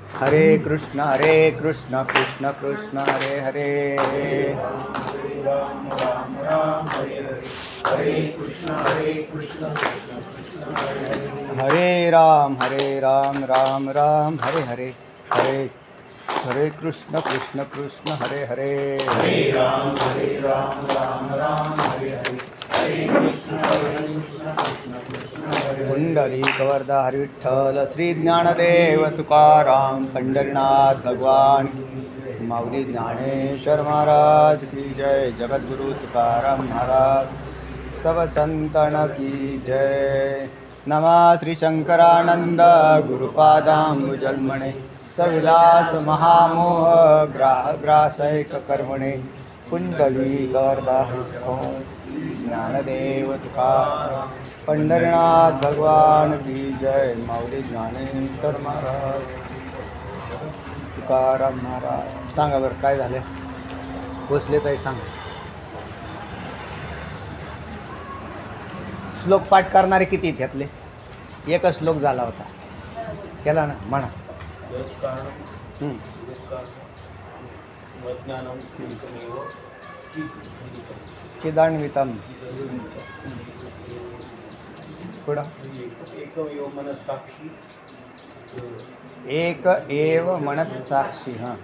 हरे कृष्ण कृष्ण कृष्ण हरे हरे, राम राम राम हरे हरे, हरे कृष्ण हरे राम राम राम हरे हरे, हरे हरे कृष्ण कृष्ण हरे हरे, हरे राम राम राम हरे हरे, हरे कृष्ण कृष्ण हरे हरे। पुंडलिक वरदा हरि विठ्ठल श्री ज्ञानदेव तुकाराम पंढरीनाथ भगवान माऊली ज्ञानेश्वर महाराज की जय, जगद्गुरु तुकाराम महाराज सब संतन की जय। नमः श्री शंकरानंद गुरुपादांबुजन्मणे सविलास महामोह ग्रासैक कर्मणे कुंडलीक वरदा ज्ञानदेव तुकाराम पंढरीनाथ भगवान की जय, माऊली ज्ञानेश्वर महाराज तुकाराम महाराज। सांगा बरं काय झालं, बसले ताई सांगा। श्लोक पाठ करणारे किती त्यातले? एकच श्लोक झाला होता, केला ना, म्हणा. चिदान्वितम पुढं एक एव मनस्साक्षी. हां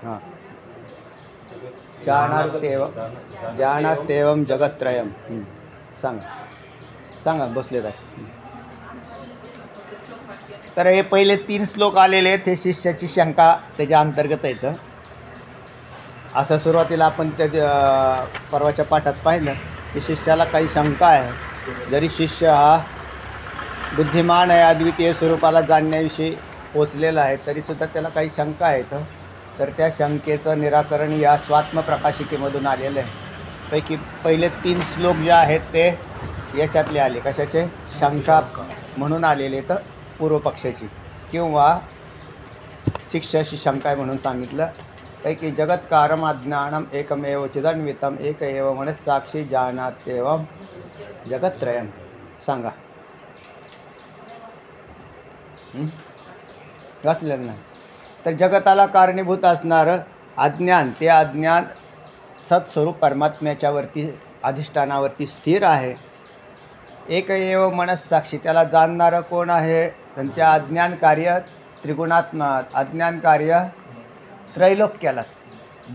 हां जानात्येवं जगत्त्रयम्. सांगा बसले आहे. तर हे पहिले 3 श्लोक आलेले आहेत, हे शिष्याची शंका त्याच्या अंतर्गत येतं. असं सुरुवातीला आपण त्या परवाच्या पाठात पाहिलं की शिष्याला काही शंका आहे. जरी शिष्य हा बुद्धिमान आहे, अद्वितीय स्वरूपाला जाणण्याविषयी पोचलेला आहे, तरीसुद्धा त्याला काही शंका आहेत. तर त्या शंकेचं निराकरण या स्वात्मप्रकाशिकेमधून आलेलं आहे. पैकी पहिले 3 श्लोक जे आहेत ते याच्यातले आले, कशाचे? शंका म्हणून आलेले, तर पूर्वपक्षाची किंवा शिष्याची शंका आहे म्हणून सांगितलं. पैकी जगत्कारम अज्ञानम एकमेव चिदन्वितम एक एव मनस्साक्षी जानात्येवं जगत्त्रयम्. सांगा वाचलेलं नाही. तर जगताला कारणीभूत असणारं अज्ञान, ते अज्ञान सत्स्वरूप परमात्म्याच्यावरती अधिष्ठानावरती स्थिर आहे. एक एव मनस्साक्षी, त्याला जाणणारं कोण आहे? आणि त्या अज्ञान कार्य त्रिगुणात्मक, अज्ञान कार्य त्रैलोक्याला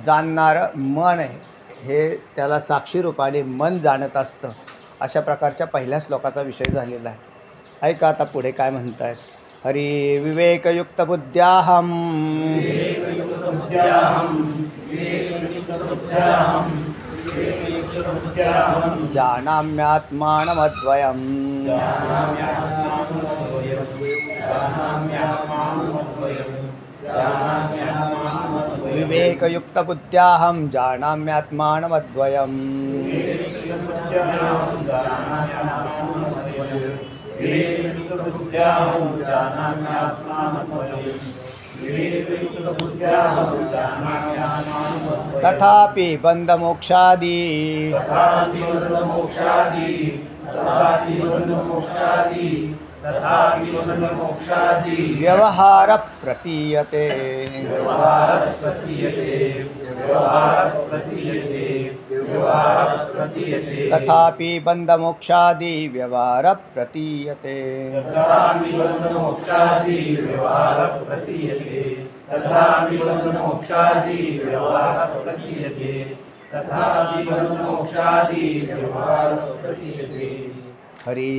जाणणारं मन आहे, हे त्याला साक्षी रूपाने मन जाणत असतं. अशा प्रकारच्या पहिल्या श्लोकाचा विषय झालेला आहे. ऐका आता पुढे काय म्हणतायत. हरी विवेकयुक्त बुद्ध्याहम जानाम्यात्मानमद्वयम् विवेकयुक्त बुद्ध्याहम जानाम्यात्मानमद्वयम् तथापि बंधमोक्षादि व्यवहार प्रतीयते तथापि बंधमोक्षादि व्यवहार प्रतीयते हरि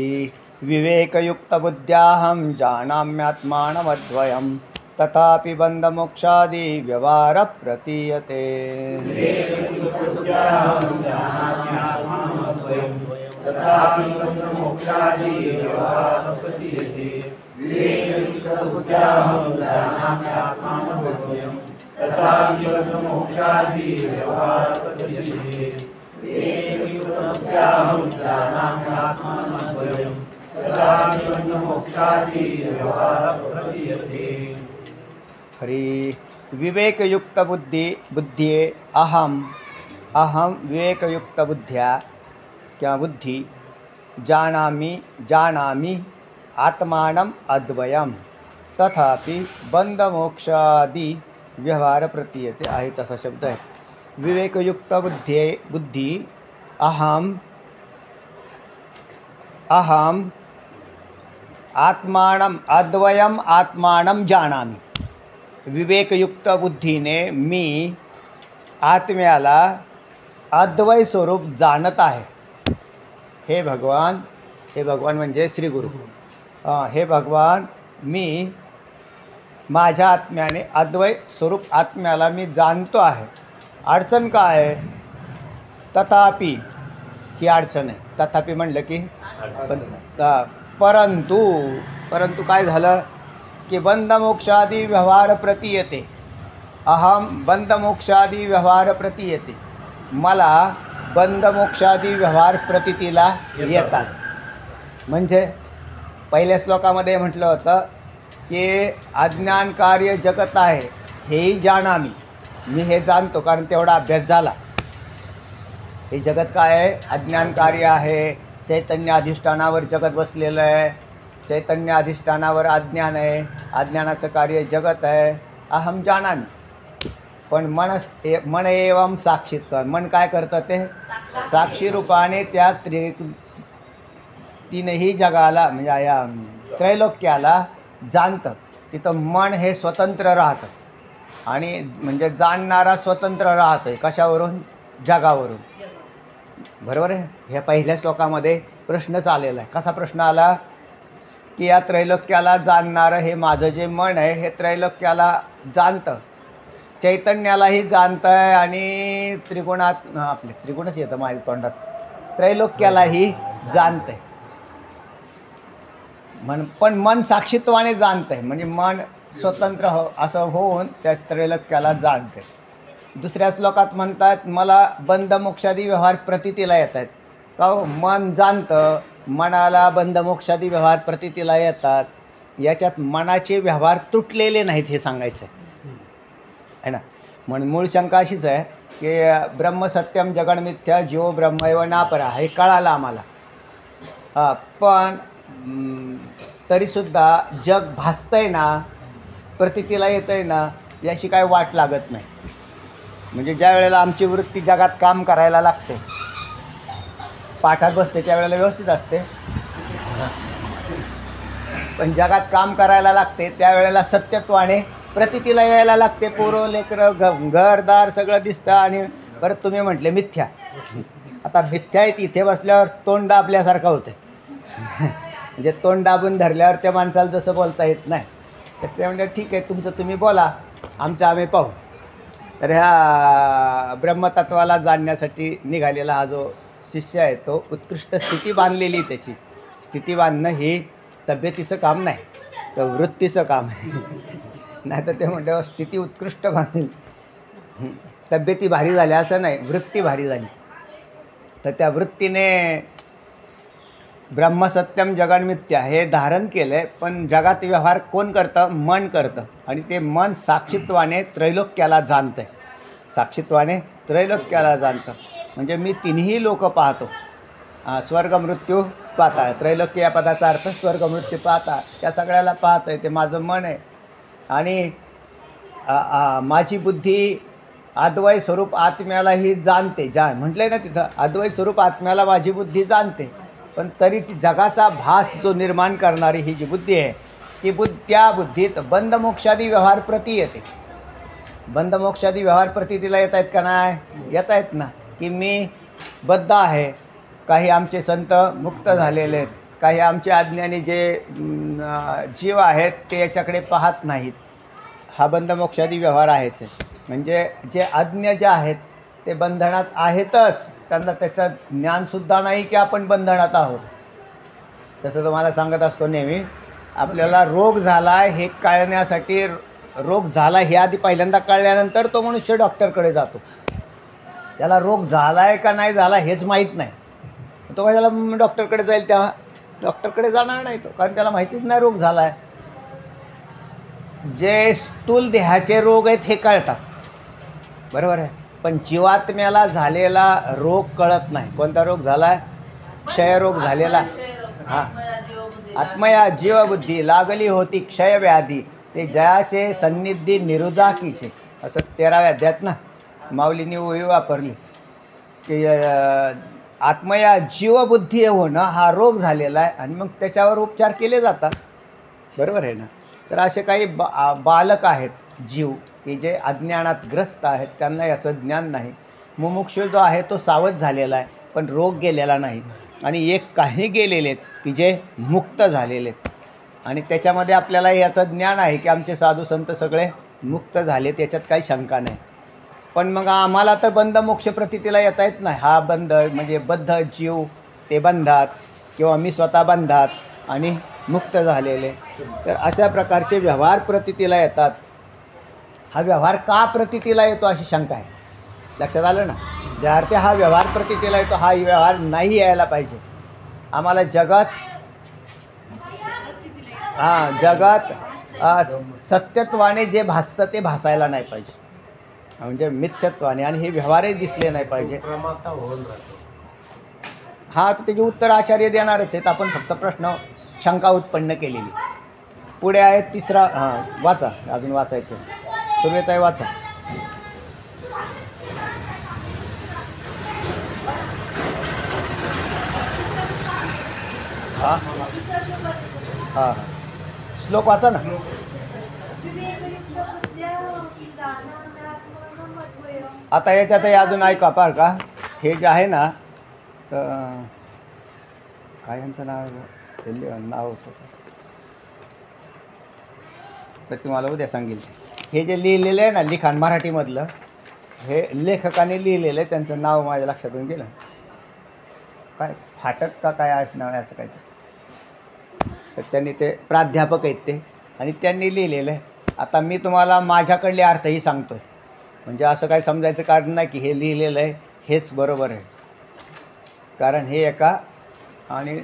विवेकयुक्त बुद्ध्याहं जानाम्यात्मानमद्वयम् तथापि बंधमोक्षादि व्यवहार प्रतीयते हरि विवेकयुक्त बुद्धिये अहम विवेकयुक्त बुद्ध्या क्या बुद्धि जानामि आत्मानम अद्वयम तथापि बंधमोक्षादी व्यवहार प्रतीयते आहे तसा शब्द आहे. विवेकयुक्त बुद्धी अहम आत्मानं अद्वयम आत्मानं जानामि. विवेकयुक्त बुद्धीने मी आत्म्याला अद्वय स्वरूप जाणत आहे. हे भगवान म्हणजे श्री गुरु. हे भगवान मी माझ्या आत्म्याने अद्वय स्वरूप आत्म्याला मी जाणतो आहे. अडचण काय आहे? तथापि ही अडचण आहे. तथापि म्हणलं की परंतु काय झालं की बंधमोक्षादी व्यवहार प्रतीयते. अहम बंधमोक्षादी व्यवहार प्रतीयते. मला बंधमोक्षादी व्यवहार प्रतीतीला येतात. म्हणजे पहिल्या श्लोकामध्ये म्हटलं होतं की अज्ञान कार्य जगत आहे हेही जाणामी. मी हे जाणतो कारण तेवढा अभ्यास झाला. हे जगत काय आहे? अज्ञान कार्य आहे. चैतन्य अधिष्ठानावर जगत बसलेलं आहे. चैतन्य अधिष्ठानावर अज्ञान आहे. अज्ञानाचं कार्य जगत आहे. अहम जाणामी. पण मन एवं साक्षीत्व. मन काय करतं? ते साक्षी रूपाने त्या तीनही जगाला म्हणजे या त्रैलोक्याला जाणतं. तिथं मन हे स्वतंत्र राहतं आणि म्हणजे जाणणारा स्वतंत्र राहतो आहे. कशावरून? जगावरून. बरोबर आहे. ह्या पहिल्या श्लोकामध्ये प्रश्नच आलेला आहे. कसा प्रश्न आला की या त्रैलोक्याला जाणणारं हे माझं जे मन आहे हे त्रैलोक्याला जाणतं, चैतन्यालाही जाणतं आहे आणि आपले त्रिगुणच येतं माझ्या तोंडात, त्रैलोक्यालाही जाणतं आहे. पण मन साक्षीत्वाने जाणतं आहे. म्हणजे मन स्वतंत्र असं होऊन त्या त्रैलोक्याला जाणतं आहे. दुसऱ्या श्लोकात म्हणतात मला बंधमोक्षादी व्यवहार प्रतीतीला येत आहेत. का हो? मन जाणतं, मनाला बंधमोक्षादी व्यवहार प्रतीतीला येतात. याच्यात मनाचे व्यवहार तुटलेले नाहीत हे सांगायचं आहे ना. म्हणून मूळ शंका अशीच आहे की ब्रह्मसत्यम जगन्मिथ्या जीव ब्रह्मैव नापरा हे कळालं आम्हाला. पण तरीसुद्धा जग भासतंय ना, प्रतीतीला येतं आहे ना, याची काय वाट लागत नाही. म्हणजे ज्या वेळेला आमची वृत्ती जगात काम करायला लागते, पाठात बसते त्यावेळेला व्यवस्थित असते. पण जगात काम करायला लागते त्यावेळेला सत्यत्वाने प्रतीतीला यायला लागते. पोरं लेकरं घरदार सगळं दिसतं आणि परत तुम्ही म्हटले मिथ्या. आता मिथ्या आहे तिथे बसल्यावर तोंड दाबल्यासारखं होतं. म्हणजे तोंड दाबून धरल्यावर त्या माणसाला जसं बोलता येत नाही. तर ते म्हणजे ठीक आहे तुमचं तुम्ही बोला, आमचं आम्ही पाहू. तर ह्या ब्रह्मतत्वाला जाणण्यासाठी निघालेला हा जो शिष्य आहे तो उत्कृष्ट स्थिती बांधलेली. त्याची स्थिती बांधणं ही तब्येतीचं काम नाही, तर वृत्तीचं काम आहे. नाही तर ते म्हटल्यावर स्थिती उत्कृष्ट बांधली, तब्येती भारी झाल्या असं नाही, वृत्ती भारी झाली. तर त्या वृत्तीने ब्रह्मसत्यम जगन्मिथ्या हे धारण केलं आहे. पण जगात व्यवहार कोण करतं? मन करतं. आणि ते मन साक्षीत्वाने त्रैलोक्याला जाणतं आहे. साक्षीत्वाने त्रैलोक्याला जाणतं. म्हणजे मी तिन्ही लोक पाहतो. स्वर्ग मृत्यू पाहता. त्रैलोक्य या पदाचा अर्थ स्वर्ग मृत्यू पाहता. त्या सगळ्याला पाहतं आहे. ते माझं मन आहे. आणि माझी बुद्धी अद्वय स्वरूप आत्म्यालाही जाणते. म्हटलं ना तिथं अद्वय स्वरूप आत्म्याला माझी बुद्धी जाणते. पण तरीच जगाचा भास जो निर्माण करणारी ही जी बुद्धी आहे ती त्या बुद्धीत बंधमोक्षादी व्यवहार प्रती येते. बंधमोक्षादी व्यवहार प्रती तिला येत आहेत का नाही? येत आहेत ना. की मी बद्ध आहे. काही आमचे संत मुक्त झालेले आहेत. काही आमचे अज्ञानी जे जीव आहेत ते याच्याकडे पाहत नाहीत. हा बंधमोक्षादी व्यवहार आहेच. म्हणजे जे अज्ञ जे आहेत ते बंधनात आहेतच. त्यांना त्याचं ज्ञानसुद्धा नाही की आपण बंधनात आहोत. तसं तुम्हाला सांगत असतो नेहमी, आपल्याला रोग झाला आहे हे कळण्यासाठी, रोग झाला हे आधी पहिल्यांदा कळल्यानंतर तो मनुष्य डॉक्टरकडे जातो. त्याला रोग झाला आहे का नाही झाला हेच माहीत नाही. तो कशाला डॉक्टरकडे जाईल? तेव्हा डॉक्टरकडे जाणार नाही तो, कारण त्याला माहितीच नाही रोग झाला आहे. जे स्थूल देहाचे रोग आहेत हे कळतात, बरोबर आहे. पण जीवात्म्याला झालेला रोग कळत नाही. कोणता रोग झाला आहे? क्षयरोग झालेला. हां आत्मया जीवबुद्धी लागली होती क्षयव्याधी ते जयाचे सन्निधी निरुदाकीचे. असं 13व्या अध्यायात ना माऊलींनी ओवी वापरली की आत्मया जीवबुद्धी होणं हा रोग झालेला आहे आणि मग त्याच्यावर उपचार केले जातात. बरोबर आहे ना. तर असे काही बालक आहेत जीव की जे अज्ञानात ग्रस्त आहेत, त्यांना याचं ज्ञान नाही. मुमुक्षू जो आहे तो सावध झालेला आहे पण रोग गेलेला नाही. आणि एक काही गेलेले आहेत की जे मुक्त झालेले आहेत आणि त्याच्यामध्ये आपल्याला याचं ज्ञान आहे की आमचे साधू संत सगळे मुक्त झाले, त्याच्यात काही शंका नाही. पण मग आम्हाला तर बंध मोक्ष प्रतीतीला येता येत नाही. हा बंध म्हणजे बद्ध जीव ते बंधात किंवा मी स्वतः बंधात आणि मुक्त झालेले. तर अशा प्रकारचे व्यवहार प्रतीतीला येतात. हा व्यवहार का प्रतीतीला येतो अशी शंका आहे. लक्षात आलं ना. ज्या अर्थी हा व्यवहार प्रतीतीला येतो हा व्यवहार नाही यायला पाहिजे. आम्हाला जगात जगात सत्यत्वाने जे भासतं ते भासायला नाही पाहिजे, म्हणजे मिथ्यत्वाने. आणि हे व्यवहारही दिसले नाही पाहिजे. हा तर त्याची उत्तर आचार्य देणारच आहेत. आपण फक्त प्रश्न शंका उत्पन्न केलेली. पुढे आहे तिसरा. वाचा, अजून वाचायचं. सुरुवात आहे, वाचा. हां श्लोक वाचा ना. आता याच्यातही अजून ऐका पार का. हे जे आहे ना तर काय यांचं नाव आहे, नाव होतं तर तुम्हाला उद्या सांगेल. हे जे लिहिलेलं आहे ना लिखाण मराठीमधलं, हे लेखकाने लिहिलेलं आहे. त्यांचं नाव माझ्या लक्षातून गेलं. काय फाटक का काय नाव आहे असं काहीतरी. तर त्यांनी ते प्राध्यापक आहेत ते आणि त्यांनी लिहिलेलं आहे. आता मी तुम्हाला माझ्याकडले अर्थही सांगतो आहे. म्हणजे असं काही समजायचं कारण नाही की हे लिहिलेलं आहे हेच बरोबर आहे. कारण हे एका आणि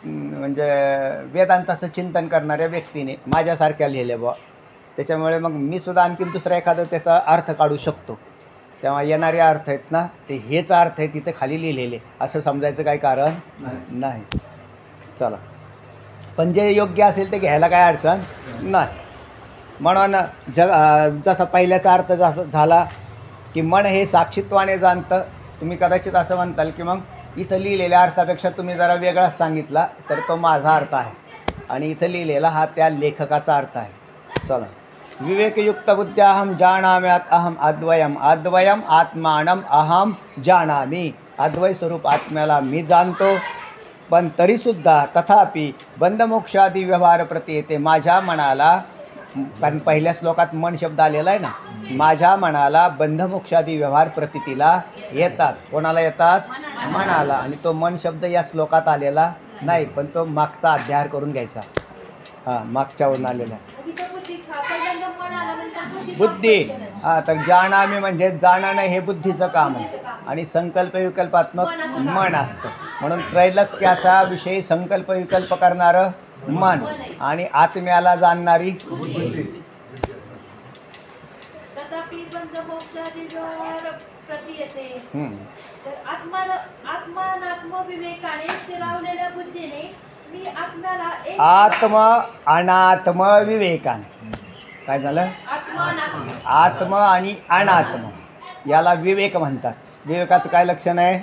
म्हणजे वेदांताचं चिंतन करणाऱ्या व्यक्तीने माझ्यासारख्या लिहिले बुवा. त्याच्यामुळे मग मी सुद्धा आणखीन दुसरा एखादा त्याचा अर्थ काढू शकतो. तेव्हा येणारे अर्थ आहेत ना ते हेच अर्थ आहे तिथे खाली लिहिलेले, असं समजायचं काही कारण नाही. चला, पण जे योग्य असेल ते घ्यायला काय अडचण नाही. म्हणून जसा पहिल्याचा अर्थ जसा झाला की मन हे साक्षीत्वाने जाणतं. तुम्ही कदाचित असं म्हणताल की मग इथं लिहिलेल्या अर्थापेक्षा तुम्ही जरा वेगळाच सांगितला तर तो माझा अर्थ आहे आणि इथं लिहिलेला हा त्या लेखकाचा अर्थ आहे. चला, विवेकयुक्त बुद्ध्याहम जानाम्यात अहम अद्वयम अद्वयम आत्मानम अहम जानामी. अद्वय स्वरूप आत्म्याला मी जाणतो, पण तरीसुद्धा तथापि बंधमोक्षादी व्यवहार प्रती येते माझ्या मनाला. कारण पहिल्या श्लोकात मन शब्द आलेला आहे ना. माझ्या मनाला बंधमोक्षादी व्यवहार प्रतीतीला येतात. कोणाला येतात? मनाला. आणि तो मन शब्द या श्लोकात आलेला नाही, पण तो मागचा अध्याय करून घ्यायचा. मागच्यावरून आलेला बुद्धी. तर जाणामी म्हणजे जाणणं हे बुद्धीचं काम आहे आणि संकल्प विकल्पात्मक मन असतं. म्हणून त्रैलोक्याचा विषयी संकल्प विकल्प करणारं मन आणि आत्म्याला जाणणारी बुद्धी. आत्म अनात्म विवेकाने काय झालं? आत्म आणि अनात्म याला विवेक म्हणतात. विवेकाचं काय लक्षण आहे?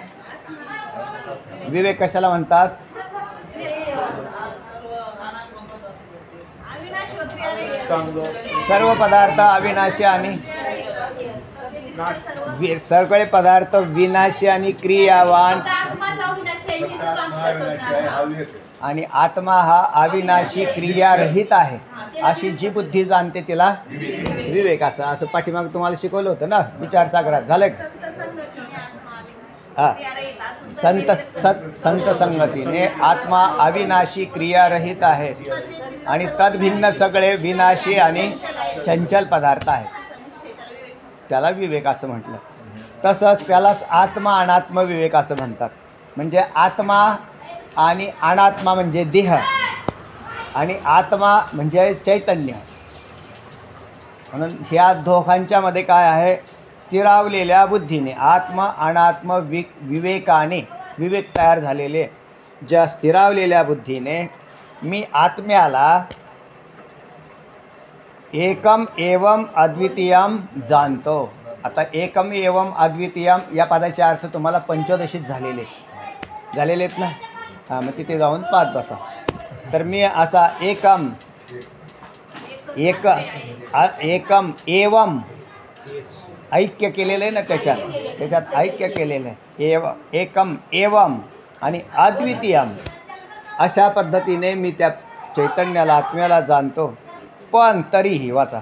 विवेक कशाला म्हणतात? सर्व पदार्थ अविनाशी आणि सगळे पदार्थ विनाशी आणि क्रियावान आणि आत्मा हा अविनाशी क्रियारहित आहे अशी जी बुद्धी जाणते तिला विवेक. असं पाठीमाग तुम्हाला शिकवलं होतं ना विचारसागरात. झालं का? संत संगतीने आत्मा अविनाशी क्रियारहित आहे आणि तद्भिन्न सगळे विनाशी आणि चंचल पदार्थ आहेत. त्याला विवेक असं म्हटलं. तसंच त्यालाच आत्मा अनात्म विवेक असं म्हणतात. म्हणजे आत्मा आणि अनात्मा म्हणजे देह आणि आत्मा म्हणजे चैतन्य. म्हणून ह्या दोघांच्यामध्ये काय आहे? स्थिरावलेल्या बुद्धीने आत्म अनात्म विवेकाने विवेक तयार झालेले. ज्या स्थिरावलेल्या बुद्धीने मी आत्म्याला एकम एवम अद्वितीयम जाणतो. आता एकम एवम अद्वितीयम या पदाचे अर्थ तुम्हाला पंचदशीत झालेले आहेत ना. हां, मग तिथे जाऊन पाहत बसा. तर मी असा एकम एवम ऐक्य केलेलं आहे ना, त्याच्यात ऐक्य केलेलं आहे. एकम एवम आणि अद्वितीयम अशा पद्धतीने मी त्या चैतन्याला आत्म्याला जाणतो. पण तरीही वाचा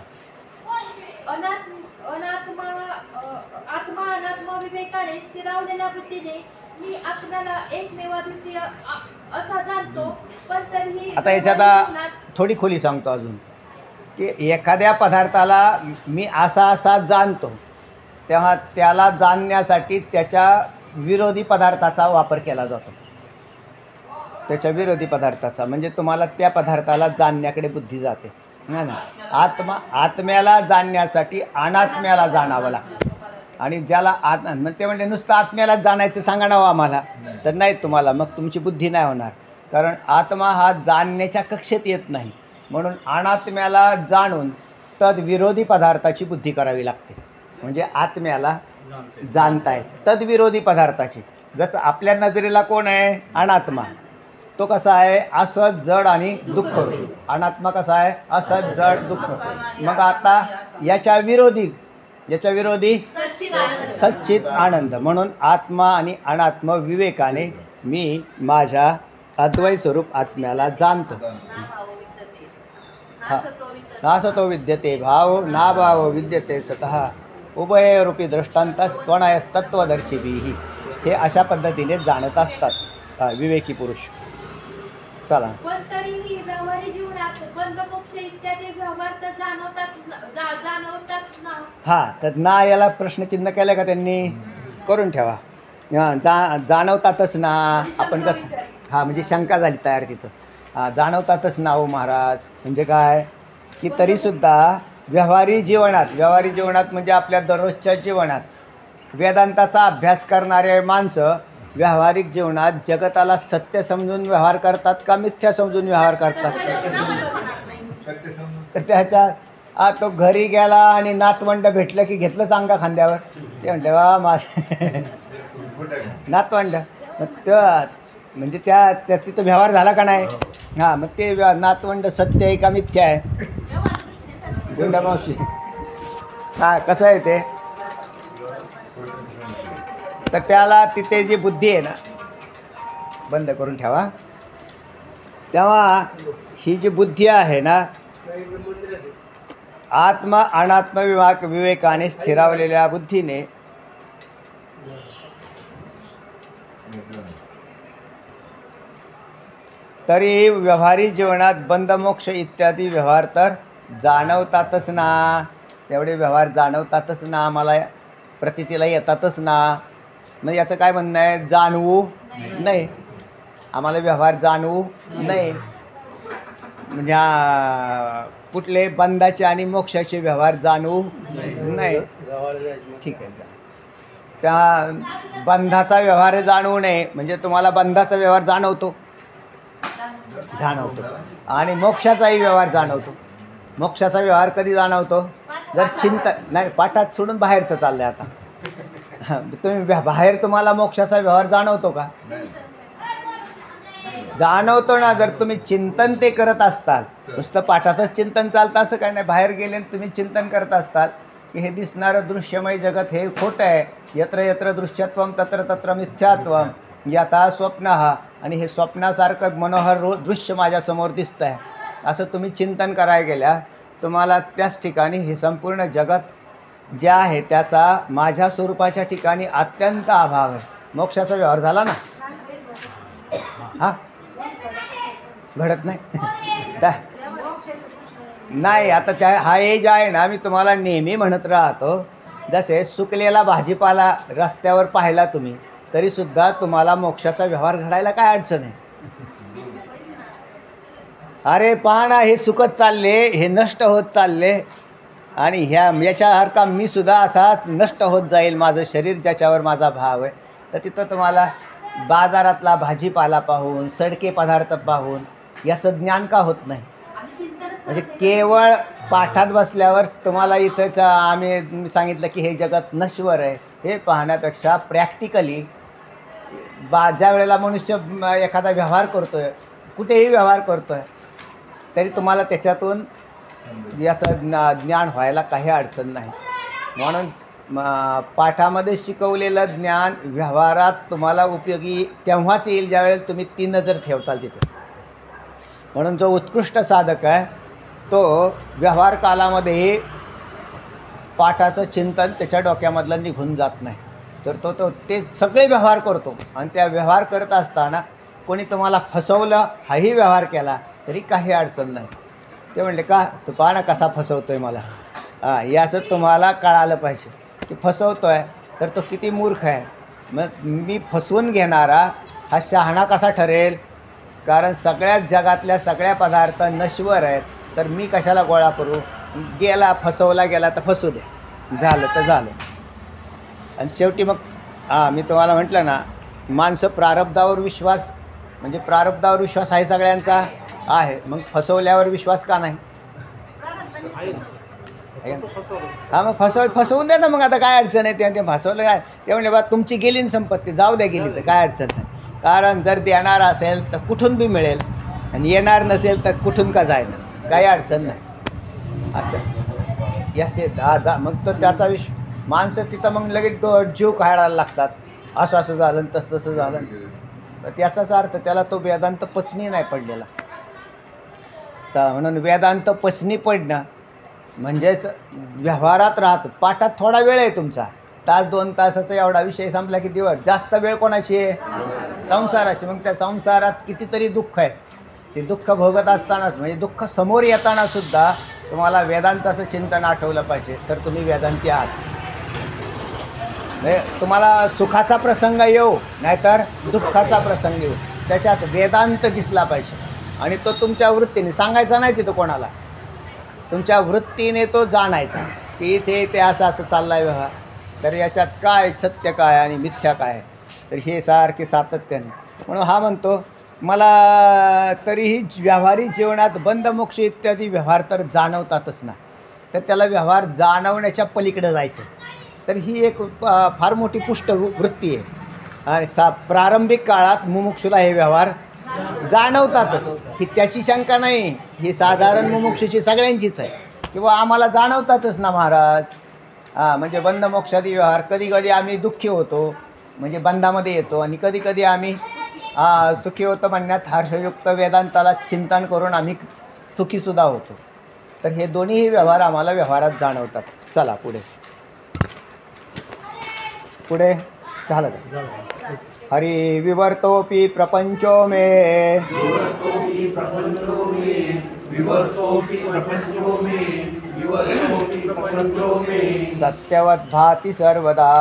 आत्मा अनात्मा विवेकाने स्थिरावलेल्या वृत्तीने मी आत्म्याला एकमेव अद्वितीय असा जाणतो. पण तरीही आता याच्यात थोडी खोली सांगतो अजून, की एखाद्या पदार्थाला मी असा जाणतो, तेव्हा त्याला जाणण्यासाठी त्याच्या विरोधी पदार्थाचा वापर केला जातो. त्याच्या विरोधी पदार्थाचा म्हणजे तुम्हाला त्या पदार्थाला जाणण्याकडे बुद्धी जाते ना. आत्म्याला जाणण्यासाठी अनात्म्याला जाणावं लागतं. आणि ज्याला मग ते म्हणजे नुसतं आत्म्याला जाणायचं सांगा ना आम्हाला, तर नाही तुम्हाला, मग तुमची बुद्धी नाही होणार. कारण आत्मा हा जाणण्याच्या कक्षेत येत नाही. म्हणून अनात्म्याला जाणून तद्विरोधी पदार्थाची बुद्धी करावी लागते. म्हणजे आत्म्याला जाणता येते तद्विरोधी पदार्थाची. जसं आपल्या नजरेला कोण आहे? अनात्मा. तो कसा आहे? असत, जड आणि दुःख. अनात्मा कसा आहे? असत, जड, दुःख. मग आता याच्या विरोधी सच्चित आनंद. म्हणून आत्मा आणि अनात्म विवेकाने मी माझ्या अद्वैत स्वरूप आत्म्याला जाणतो. नासतो विद्यते भाव नाभाव विद्यते सतः उभयरूपी दृष्टांतस्त्वनयस्तत्वदर्शिभिः. हे अशा पद्धतीने जाणत असतात विवेकी पुरुष. चला. पण तरीही व्यवहारी जीवनात बंधमोक्ष इत्यादी व्यवहार तर जाणवताच ना. हां, तर ना याला प्रश्नचिन्ह केलं का त्यांनी? करून ठेवा. जाणवतातच ना. आपण कसं हां, म्हणजे शंका झाली तयार तिथं. जाणवतातच ना हो महाराज. म्हणजे काय की तरीसुद्धा व्यवहारी जीवनात म्हणजे आपल्या दररोजच्या जीवनात वेदांताचा अभ्यास करणारे माणसं व्यावहारिक जीवनात जगताला सत्य समजून व्यवहार करतात का मिथ्या समजून व्यवहार करतात? तर त्याच्यात तो घरी गेला आणि नातवंड भेटलं की घेतलं चांगा खांद्यावर. ते म्हणते वा माझे नातवंड. मग म्हणजे त्या तिथं व्यवहार झाला का नाही? हां, मग ते नातवंड सत्य आहे का मिथ्या आहे? गुंडा मावशी हां, कसं आहे ते? तर त्याला तिथे जी बुद्धी आहे ना, बंद करून ठेवा. तेव्हा ही जी बुद्धी आहे ना, आत्मा अनात्म विवेकाने स्थिरावलेल्या बुद्धीने तरी व्यवहारी जीवनात बंधमोक्ष इत्यादी व्यवहार तर जाणवतातच ना. तेवढे व्यवहार जाणवतातच ना, मला प्रतीतीला येतातच ना. मग याचं काय म्हणणं आहे? जाणवू नाही, आम्हाला व्यवहार जाणवू नाही. म्हणजे कुठले बंधाचे आणि मोक्षाचे व्यवहार जाणवू नाही. ठीक आहे. त्या बंधाचा व्यवहार जाणवू नये म्हणजे तुम्हाला बंधाचा व्यवहार जाणवतो आणि मोक्षाचाही व्यवहार जाणवतो. मोक्षाचा व्यवहार कधी जाणवतो? जर चिंतन नाही, पाठात सोडून बाहेरचं चाललं आहे आता. तुम्ही बाहेर तुम्हाला मोक्षाचा व्यवहार जाणवतो का? जाणवतो ना. जर तुम्ही चिंतन ते करत असताल, नुसतं पाठातच चिंतन चालतं असं काय नाही. बाहेर गेले तुम्ही चिंतन करत असताल की हे दिसणारं दृश्यमय जगत हे खोटं आहे. यत्र यत्र दृश्यत्वम तत्र तत्र मिथ्यात्वम यथा स्वप्न. आणि हे स्वप्नासारखं मनोहर दृश्य माझ्यासमोर दिसतं आहे असं तुम्ही चिंतन करायला गेल्या, तुम्हाला त्याच ठिकाणी हे संपूर्ण जगत जे आहे त्याचा माझ्या स्वरूपाच्या ठिकाणी अत्यंत अभाव आहे. मोक्षाचा व्यवहार झाला ना. हां, घडत नाही नाही. आता हा एज आहे ना, मी तुम्हाला नेहमी म्हणत राहतो, जसे सुकलेला भाजीपाला रस्त्यावर पाहिला तुम्ही तरीसुद्धा तुम्हाला मोक्षाचा व्यवहार घडायला काय अडचण आहे? अरे पहा ना, हे सुकत चालले, हे नष्ट होत चालले आणि याच्यासारखा मी सुद्धा असाच नष्ट होत जाईल माझं शरीर ज्याच्यावर माझा भाव आहे. तर तिथं तुम्हाला बाजारातला भाजीपाला पाहून, सडके पदार्थ पाहून याचं ज्ञान का होत नाही? आम्ही चिंतनच म्हणजे करत नाही. केवळ पाठात बसल्यावर तुम्हाला इथंच आम्ही सांगितलं की हे जगत नश्वर आहे हे पाहण्यापेक्षा प्रॅक्टिकली ज्या वेळेला मनुष्य एखादा व्यवहार करतो आहे, कुठेही व्यवहार करतो आहे, तरी तुम्हाला त्याच्यातून याचं ज्ञान व्हायला काही अडचण नाही. म्हणून पाठामध्ये शिकवलेलं ज्ञान व्यवहारात तुम्हाला उपयोगी तेव्हाच येईल ज्यावेळेला तुम्ही ती नजर ठेवताल तिथे. म्हणून जो उत्कृष्ट साधक आहे तो व्यवहार कालामध्येही पाठाचं चिंतन त्याच्या डोक्यामधलं निघून जात नाही. तर तो ते सगळे व्यवहार करतो आणि त्या व्यवहार करत असताना कोणी तुम्हाला फसवलं हाही व्यवहार केला तरी काही अडचण नाही. ते म्हणले का तू पहा ना कसा फसवतो आहे मला. हे असं तुम्हाला कळालं पाहिजे की फसवतो आहे तर तो किती मूर्ख आहे. मग मी फसवून घेणारा हा शहाणा कसा ठरेल? कारण सगळ्याच जगातल्या सगळ्या पदार्थ नश्वर आहेत, तर मी कशाला गोळा करू? गेला फसवला गेला तर फसू दे, झालं तर झालं. आणि शेवटी मग मी तुम्हाला म्हटलं ना, माणसं प्रारब्धावर विश्वास म्हणजे प्रारब्धावर विश्वास आहे सगळ्यांचा आहे, मग फसवल्यावर विश्वास का नाही? मग फसवून द्या ना. मग आता काय अडचण आहे? ते फसवलं काय ते म्हणले बा तुमची गेली ना संपत्ती, जाऊ द्या गेली तर काय अडचण नाही. कारण जर देणार असेल तर कुठून बी मिळेल आणि येणार नसेल तर कुठून का जायचं, काही अडचण नाही. असं याचे मग तो त्याचा माणसं तिथं मग लगेच जीव काढायला लागतात. असं असं झालं तसं तसं झालं. तर त्याचाच अर्थ त्याला तो वेदांत पचनी नाही पडलेला. तर म्हणून वेदांत पचनी पडणं म्हणजेच व्यवहारात राहतं. पाठात थोडा वेळ आहे तुमचा, तास 2 तासाचा एवढा विषय संपला की दिवस. जास्त वेळ कोणाशी आहे? संसाराशी. मग त्या संसारात कितीतरी दुःख आहे, ते दुःख भोगत असतानाच म्हणजे दुःख समोर येताना सुद्धा तुम्हाला वेदांताचं चिंतन आठवलं पाहिजे, तर तुम्ही वेदांती आहात. म्हणजे तुम्हाला सुखाचा प्रसंग येऊ नाहीतर दुःखाचा प्रसंग येऊ, त्याच्यात वेदांत दिसला पाहिजे. आणि तो तुमच्या वृत्तीने सांगायचा नाही तिथं कोणाला, तुमच्या वृत्तीने तो जाणायचा की इथे ते असं असं चालला आहे व्यवहार, तर याच्यात काय सत्य काय आणि मिथ्या काय. तर हे सारखे सातत्याने. म्हणून हा म्हणतो मला तरीही व्यावहारिक जीवनात बंधमोक्ष इत्यादी व्यवहार तर जाणवतातच ना, तर त्याला व्यवहार जाणवण्याच्या पलीकडे जायचं. तर ही एक फार मोठी पुष्टवृत्ती आहे. आणि प्रारंभिक काळात मुमुक्षुला हे व्यवहार जाणवतातच, ही त्याची शंका नाही. ही साधारण मुमुक्षुची सगळ्यांचीच आहे किंवा आम्हाला जाणवतातच ना महाराज. म्हणजे बंधमोक्षादी व्यवहार कधी कधी आम्ही दुःखी होतो म्हणजे बंधामध्ये येतो, आणि कधी कधी आम्ही सुखी होतो म्हणण्यात हर्षयुक्त वेदांताला चिंतन करून आम्ही सुखीसुद्धा होतो. तर हे दोन्हीही व्यवहार आम्हाला व्यवहारात जाणवतात. चला पुढे पुढे झालं का? हरि विवर्तोपि प्रपंचो मे सत्यवत भाति सर्वदा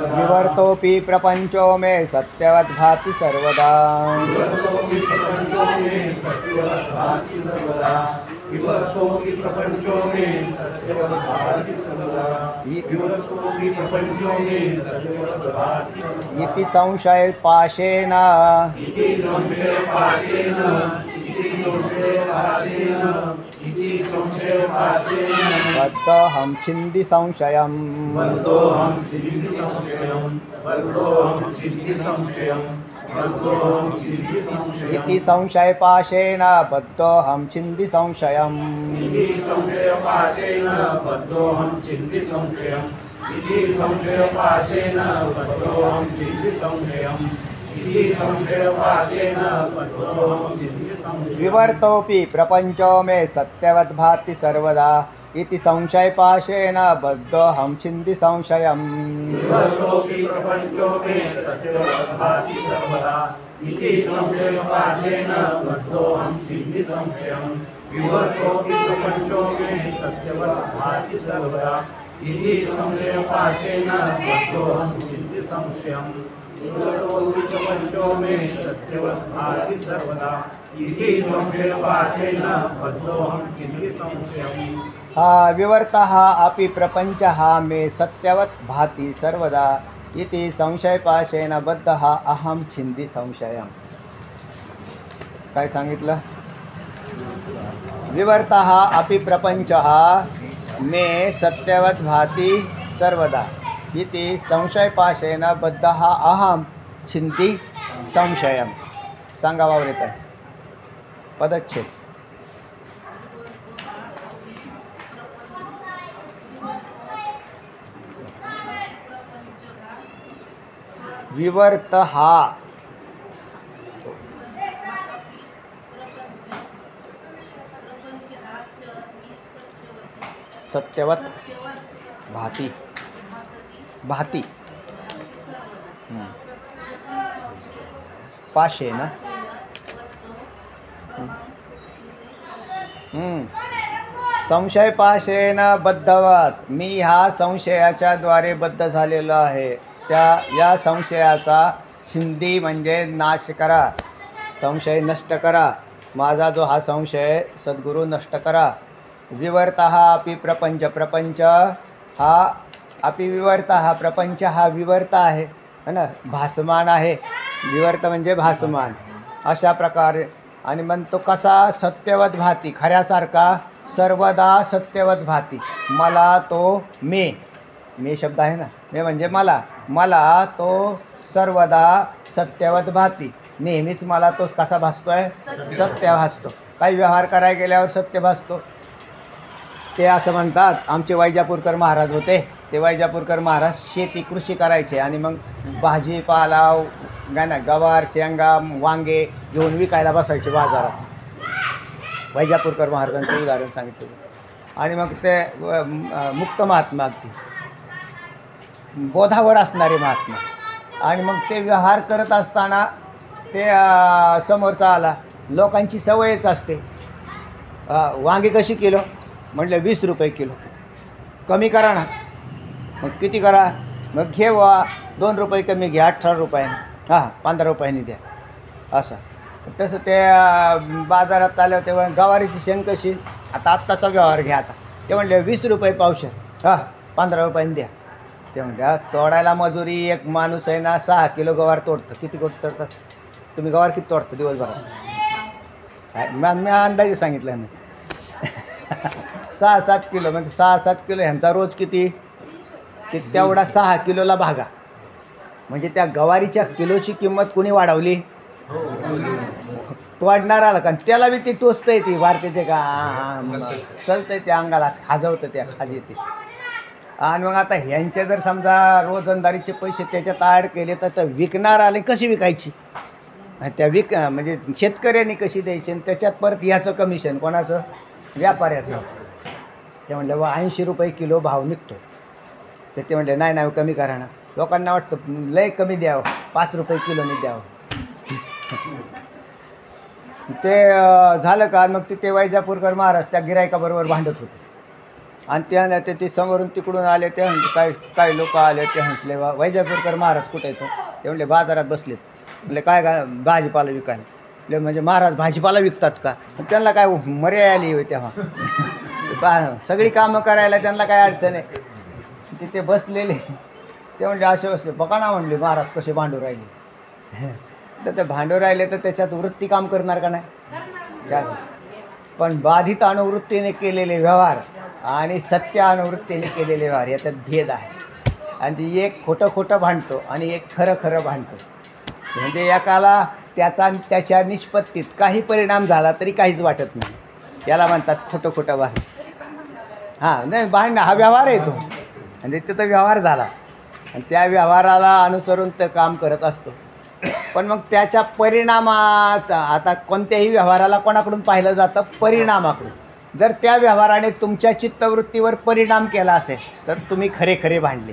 विवर्तोपि प्रपंचो मे सत्यवत भाति सर्वदा इति संशय पाशेन बद्धोऽहं छिन्धि संशयम् इति संशय पाशेन बद्धोऽहं छिन्धि संशयम् विवर्तोऽपि प्रपंचो मे सत्यवत् भाति सर्वदा इति संशय पाशेन बद्धोऽहं छिन्धि संशयम् विवर्तः अपि प्रपंचः मे सत्यवत् भाति सर्वदा इति संशयपाशेन बद्धः अहम छिंदी संशयम. काय सांगितलं? विवर्तः अपि प्रपंचः मे सत्यवत् भाति सर्वदा इति संशयपाशेन बद्धः अहम छिंदी संशयम. सांगा वावरेत आहे पदच्छेद. विवर्त हा सत्यवत भाती भाती पाशे ना संशय पाशेन बद्धवत. मी ह्या संशयाच्या द्वारे बद्ध झालेलो आहे. या संशयाचा छिंदी म्हणजे नाश करा, संशय नष्ट करा. माझा जो हा संशय सद्गुरू नष्ट करा. विवर्तः अपि प्रपंच. प्रपंच हा अपि विवर्त हा प्रपंच हा विवर्त आहे है ना, भासमान आहे. विवर्त म्हणजे भासमान. अशा प्रकारे आणि म्हणतो कसा सत्यवत भाती, खऱ्यासारखा सर्वदा सत्यवत भाती. मला तो मे शब्द आहे ना, मे म्हणजे मला तो सर्वदा सत्यवत भाती. नेहमीच मला तो कसा भासतोय? सत्य भासतो. काही व्यवहार करायला गेल्यावर सत्य भासतो. ते असं म्हणतात. आमचे वैजापूरकर महाराज होते. ते वैजापूरकर महाराज शेती कृषी करायचे आणि मग भाजीपाला गवार शेंगा वांगे घेऊन विकायला बसायचे बाजारात. वैजापूरकर महाराजांचं उदाहरण सांगितलं. आणि मग ते मुक्त महात्मा अगदी बोधावर असणारे महात्मा. आणि मग ते व्यवहार करत असताना ते समोरचा आला. लोकांची सवयच असते. वांगे कशी किलो? म्हटलं 20 रुपये किलो. कमी करा ना. मग किती करा? मग घे वा 2 रुपये कमी घ्या, 18 रुपयाने. हां 15 रुपयांनी द्या. असं तसं ते बाजारात आलं तेव्हा गवारीची शेंग कशी? आत्ताचा व्यवहार घ्या. आता ते म्हणले 20 रुपये पावशेर. हां 15 रुपयांनी द्या. ते म्हणले तोडायला मजुरी. एक माणूस आहे ना 6 किलो गवार तोडतं. किती तोडतात तुम्ही? गवार किती तोडतं दिवसभरात? मी अंदाजे सांगितलं मी 6-7 किलो. म्हणजे 6-7 किलो ह्यांचा रोज किती? ते तेवढा 6 किलोला भागा. म्हणजे त्या गवारीच्या किलोची किंमत कुणी वाढवली? तोडणार आला का त्याला बी ती टोचतंय. ती वाढतेचे का चलतंय त्या अंगाला खाजवतं त्या खाजी ते. आणि मग आता ह्यांचे जर समजा रोजंदारीचे पैसे त्याच्यात ॲड केले तर विकणार आले कशी विकायची? त्या म्हणजे शेतकऱ्यांनी कशी द्यायची? आणि त्याच्यात परत ह्याचं कमिशन कोणाचं? व्यापाऱ्याचं. ते म्हणलं व 80 रुपये किलो भाव निघतो. तर ते म्हणले नाही कमी करा ना. लोकांना वाटतं लय कमी द्यावं, 5 रुपये किलोने द्यावं. ते झालं का मग ते वैजापूरकर महाराज त्या गिरायकाबरोबर भांडत होते. आणि त्या ते समोरून तिकडून आले. ते म्हणले काय लोक आले. ते म्हटले वैजापूरकर महाराज कुठे येतो? ते म्हणले बाजारात बसलेत. म्हणजे काय भाजीपाला विकायला? म्हणजे महाराज भाजीपाला विकतात का? त्यांना काय मर्यादा आली होती तेव्हा. सगळी कामं करायला त्यांना काय अडचण आहे. तिथे बसलेले ते म्हणजे असे बसले. बघा ना म्हणले महाराज कसे भांडू राहिले. तर ते भांडू राहिले तर त्याच्यात वृत्ती काम करणार का नाही? पण बाधित अनुवृत्तीने केलेले व्यवहार आणि सत्य अनुवृत्तीने केलेले व्यवहार याच्यात भेद आहे. आणि ती एक खोटं भांडतो आणि एक खरं भांडतो. म्हणजे एकाला त्याच्या निष्पत्तीत काही परिणाम झाला तरी काहीच वाटत नाही. याला म्हणतात खोटं भांड. हां नाही भांडणं हा व्यवहार आहे तो. म्हणजे तिथं व्यवहार झाला आणि त्या व्यवहाराला अनुसरून ते काम करत असतो. पण मग त्याच्या परिणामाचा आता कोणत्याही व्यवहाराला कोणाकडून पाहिलं जातं? परिणामाकडून. जर त्या व्यवहाराने तुमच्या चित्तवृत्तीवर परिणाम केला असेल तर तुम्ही खरे भांडले.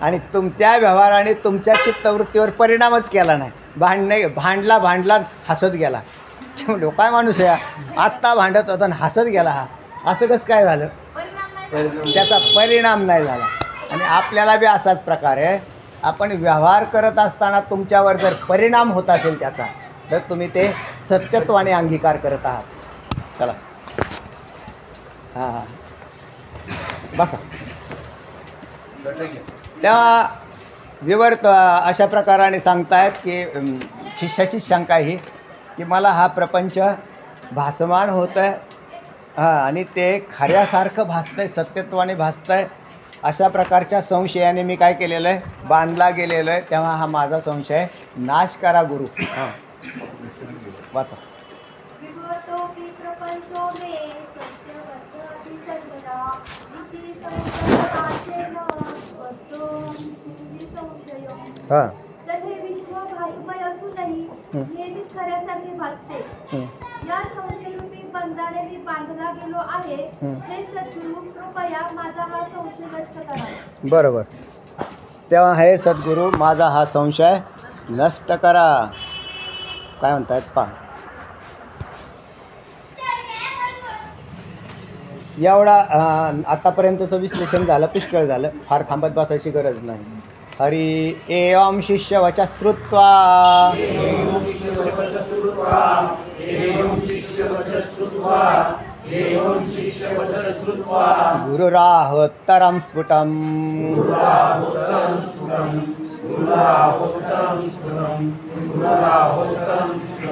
आणि तुमच्या व्यवहाराने तुमच्या चित्तवृत्तीवर परिणामच केला नाही. भांडला हसत गेला. म्हणलो काय माणूस आहे? आत्ता भांडत होता आणि हसत गेला. हा असं कसं काय झालं? त्याचा परिणाम नाही झाला. आणि आपल्याला बी असाच प्रकार आहे. आपण व्यवहार करत असताना तुमच्यावर जर परिणाम होत असेल त्याचा तर तुम्ही ते सत्यत्वाने अंगीकार करत आहात. चला हां बसा. तेव्हा विवर्त अशा प्रकाराने सांगतायत की शिष्याची शंका ही की मला हा प्रपंच भासमान होत आहे आणि ते खऱ्यासारखं भासतं आहे, सत्यत्वाने भासतं आहे, अशा प्रकारच्या संशयाने मी काय केलेलं आहे, बांधला गेलेलो आहे. तेव्हा हा माझा संशय नाश करा गुरु. हां वाचा. विभवतोऽपि प्रपंचो मे सत्यवत्यापि सर्वदा इति संशयाचेन वर्तोऽपि संशयम्. हां तर हे विश्व भासमय असूनही नेहमीच खऱ्यासारखे भासते. या संशयरूपी बंधाने मी बांधला गेलो आहे. हे सद्गुरु कृपया माझा हा संशय नष्ट करा. बरोबर. तेव्हा हे सद्गुरू माझा हा संशय नष्ट करा. काय म्हणतायत पहा. एवढा आतापर्यंतचं विश्लेषण झालं, पुष्कळ झालं, फार थांबत बसायची गरज नाही. हरी एवं शिष्य वच श्रुत्वा गुरुराहोत्तरं स्फुटम्.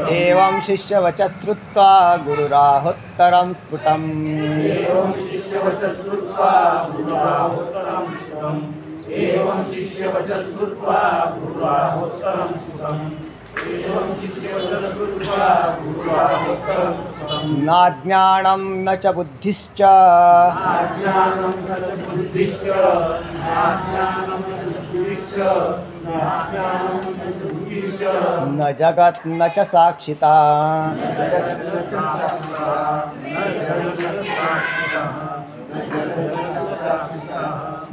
एवं शिष्य वच श्रुत्वा गुरुराहोत्तरं स्फुटम्. एवं शिष्यवचः श्रुत्वा गुरुराहोत्तरं स्फुटम्. एवं शिष्यवचः श्रुत्वा गुरुराहोत्तरं स्फुटम्. नाज्ञानं न च बुद्धिश्च नाज्ञानं न च बुद्धिश्च नाज्ञानं न च बुद्धिश्च नाज्ञानं न च बुद्धिश्च न जगत् न च साक्षिता.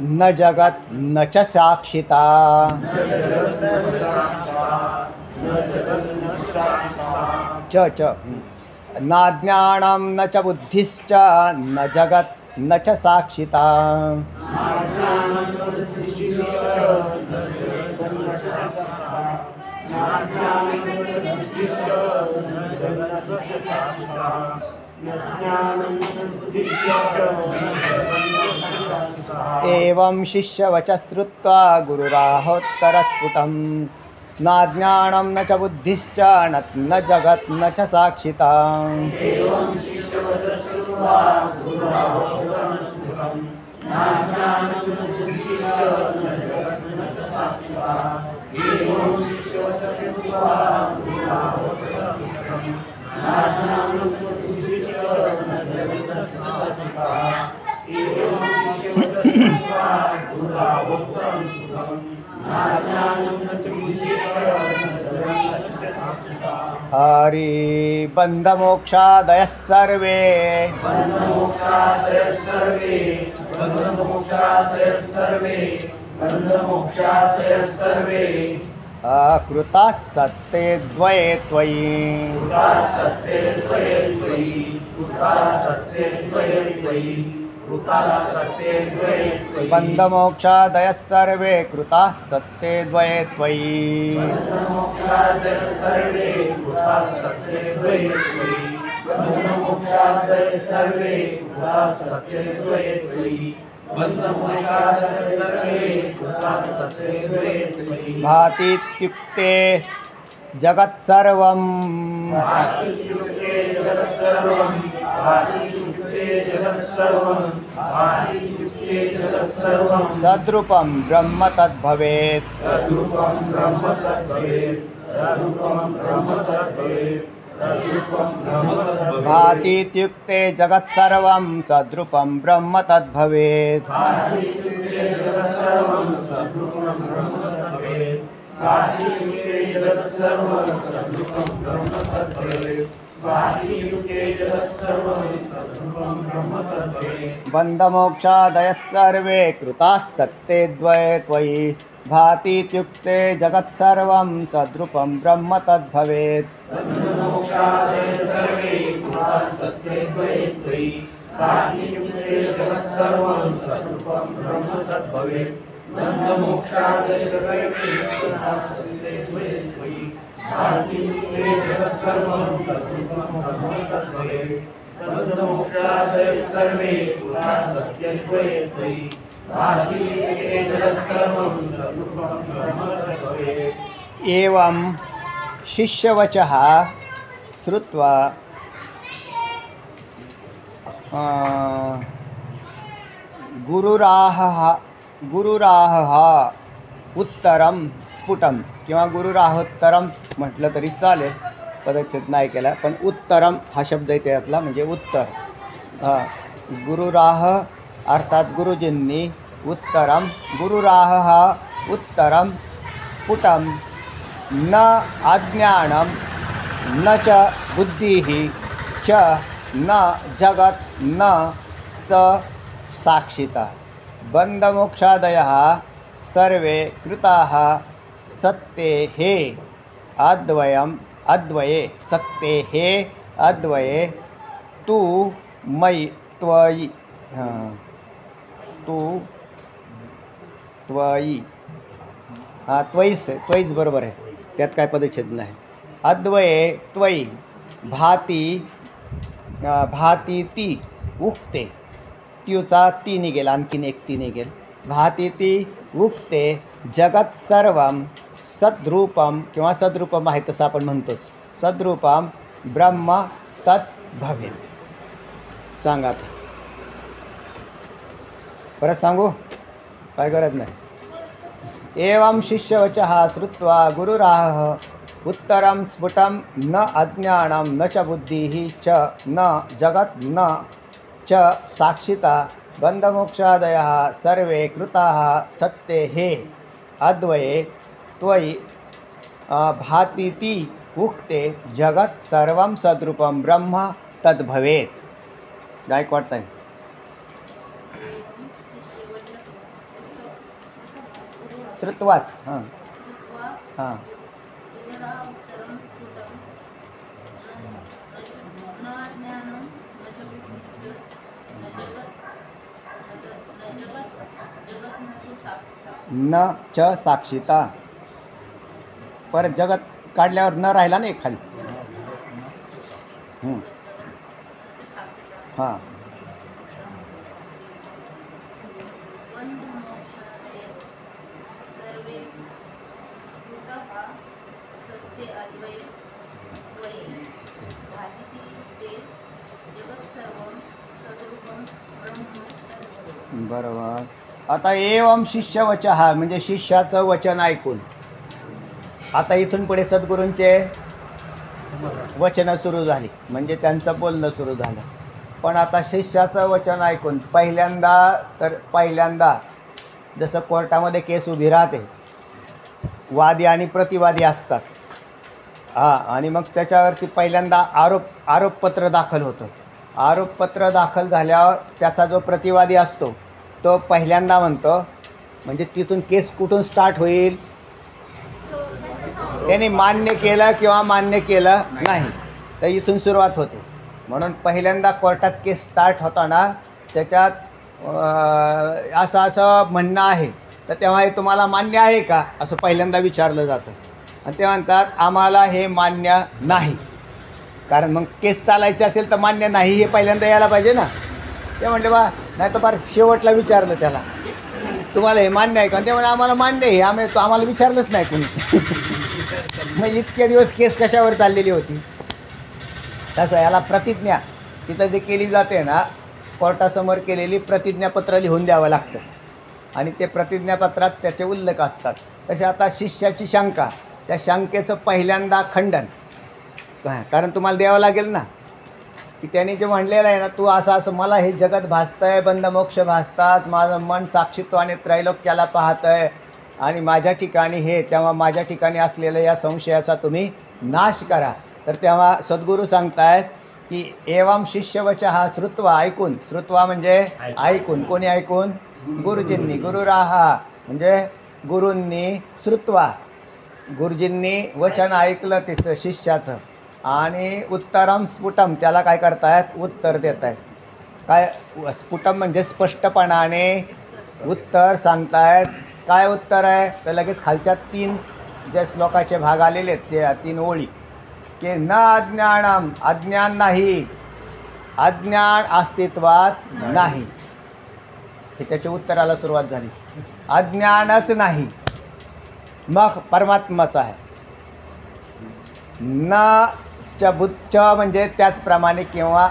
न जगत् न च साक्षिता. च नाज्ञानं न च बुद्धिश्च न जगत् न च साक्षिता. एवं शिष्यवच श्रुत्वा गुरुराहोत्तरस्फुटम्. नाज्ञानं न च बुद्धिश्च न जगत् न च साक्षिता. हरि बन्धमोक्षादयः सर्वे अकृताः सत्ते द्वये त्वयि. बन्धमोक्षादयः सर्वे कृताः सत्ते द्वये त्वयि. भातीत्युक्ते जगत्सर्वं सद्रूपं ब्रह्म तद्भवेत्. भातीत्युक्ते जगत्सर्वं सद्रूपं ब्रह्म तद्भवेत्. बन्धमोक्षादयः सर्वे कृताः सत्ते द्वये त्वयि. भातीत्युक्ते जगत्सर्वं सद्रूपं ब्रह्म तद्भवेत्. भारतीये जगत्सर्वं सद्रूपं ब्रह्म तद्भवेत्। एवं शिष्यवचः श्रुत्वा गुरुराहः उत्तरं स्फुटं किंवा गुरुराहोत्तरम म्हटलं तरी चालेल, पदच्छेद नाही केला, पण उत्तरम हा शब्द आहे त्यातला, म्हणजे उत्तर. गुरुराह अर्थात गुरुजींनी, उत्तरम गुरुराह उत्तरम स्फुटं न अज्ञानं न च बुद्धिः च न जगत् न च साक्षिता बन्धमोक्षादयः सर्वे कृताः सत्तेः अद्वये सत्तेः अद्वये तु मयि त्वयि तू त्वयि त्वयीच बरोबर आहे, त्यात काय पदच्छेद नाही. अद्वये त्वयि भाती ती उक्ते, त्यूचा ती निघेल, आणखीन एक ती निघेल. भाती ती उक्ते जगत सर्वं सद्रूपम किंवा सद्रूपम आहे तसं आपण म्हणतोच, सद्रूपम ब्रह्म तत् भवेत्. सांगा आता, परत सांगू, काय गरज नाही. एवं शिष्यवचः श्रुत्वा गुरुराह उत्तरं स्फुटं न अज्ञानं न च बुद्धिः च न जगत् न च साक्षिता बन्धमोक्षादयः सर्वे कृताः सत्तेः अद्वये त्वयि भातीति उक्ते जगत् सर्वं सद्रूपं ब्रह्म तद्भवेत्. गायकवाड ताई. श्रुत्वाच हां हां न च साक्षिता, परत जगत काढल्यावर न राहिला ना एक खाली. हां बरोबर. आता एवं शिष्यवचः म्हणजे शिष्याचं वचन ऐकून. आता इथून पुढे सद्गुरूंचे वचनं सुरू झाली, म्हणजे त्यांचं बोलणं सुरू झालं. पण आता शिष्याचं वचन ऐकून पहिल्यांदा जसं कोर्टामध्ये केस उभी राहते, वादी आणि प्रतिवादी असतात, आणि मग त्याच्यावरती पहिल्यांदा आरोपपत्र दाखल होतं. आरोपपत्र दाखल झाल्यावर त्याचा जो प्रतिवादी असतो तो पहिल्यांदा म्हणतो, म्हणजे तिथून केस कुठून स्टार्ट होईल, त्यांनी मान्य केलं किंवा मान्य केलं नाही तर इथून सुरुवात होते. म्हणून पहिल्यांदा कोर्टात केस स्टार्ट होताना त्याच्यात असं म्हणणं आहे, तर तेव्हा हे तुम्हाला मान्य आहे का असं पहिल्यांदा विचारलं जातं. आणि ते म्हणतात आम्हाला हे मान्य नाही, कारण मग केस चालायची असेल तर मान्य नाही हे पहिल्यांदा यायला पाहिजे ना. ते म्हणले बा, नाही तर फार शेवटला विचारलं त्याला, तुम्हाला हे मान्य आहे का, ते म्हणजे आम्हाला मान्य आहे, आम्हाला विचारलंच नाही कोणी. मग इतके दिवस केस कशावर चाललेली होती. तसं याला प्रतिज्ञा तिथं जे केली जाते ना, कोर्टासमोर केलेली प्रतिज्ञापत्र लिहून द्यावं लागतं, आणि ते प्रतिज्ञापत्रात त्याचे उल्लेख असतात. तसे आता शिष्याची शंका, त्या शंकेचं पहिल्यांदा खंडन, कारण तुम्हाला द्यावं लागेल ना, की त्याने जे म्हणलेलं आहे ना, तू असं मला हे जगत भासतं आहे, बंधमोक्ष भासतात, माझं मन साक्षीत्वाने त्रैलोक्याला पाहतं आहे आणि माझ्या ठिकाणी हे, तेव्हा माझ्या ठिकाणी असलेल्या या संशयाचा तुम्ही नाश करा. तर तेव्हा सद्गुरू सांगतायत की एवं शिष्यवचः श्रुत्वा, ऐकून, श्रुत्वा म्हणजे ऐकून, कोणी ऐकून, गुरुजींनी, गुरुराहा म्हणजे गुरूंनी, श्रुत्वा गुरुजींनी वचन ऐकलं ते शिष्याचं, आणि उत्तरम स्फुटम त्याला काय करतायत, उत्तर देत आहेत. काय स्फुटम म्हणजे स्पष्टपणाने उत्तर सांगतायत. काय उत्तर आहे तर लगेच खालच्या 3 जे श्लोकाचे भाग आलेले आहेत ते 3 ओळी, की न अज्ञानम, अज्ञान नाही, अज्ञान अस्तित्वात नाही. हे त्याच्या उत्तराला सुरुवात झाली. अज्ञानच नाही मग परमात्माचा आहे. न च बुच्च म्हणजे त्याचप्रमाणे किंवा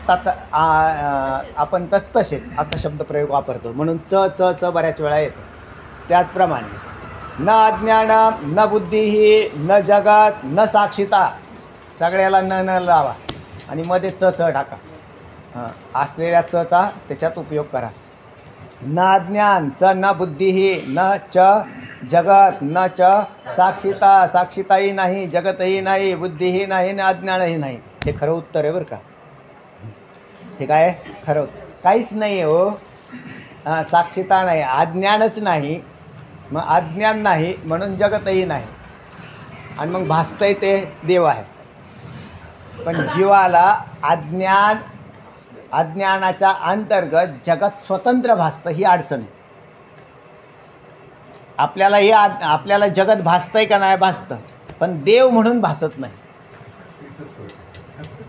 तत आपण तसेच असा शब्दप्रयोग वापरतो म्हणून च बऱ्याच वेळा येतो. त्याचप्रमाणे न अज्ञान न बुद्धी ही न जगत न साक्षीता, सगळ्याला न लावा आणि मध्ये च टाका. असलेल्या चा त्याच्यात उपयोग करा. न अज्ञान च न बुद्धी ही न च जगत न च साक्षीता, साक्षीताही नाही, जगतही नाही, बुद्धीही नाही न अज्ञानही नाही. हे खरं उत्तर आहे बरं का. हे काय खरं काहीच नाही आहे हो. साक्षीता नाही, अज्ञानच नाही, मग अज्ञान नाही म्हणून जगतही नाही आणि मग भासतंय ते देव आहे. पण जीवाला अज्ञानाच्या अंतर्गत जगत स्वतंत्र भासतं ही अडचण आहे. आपल्याला जगत भासतंय का नाही भासतं, पण देव म्हणून भासत नाही.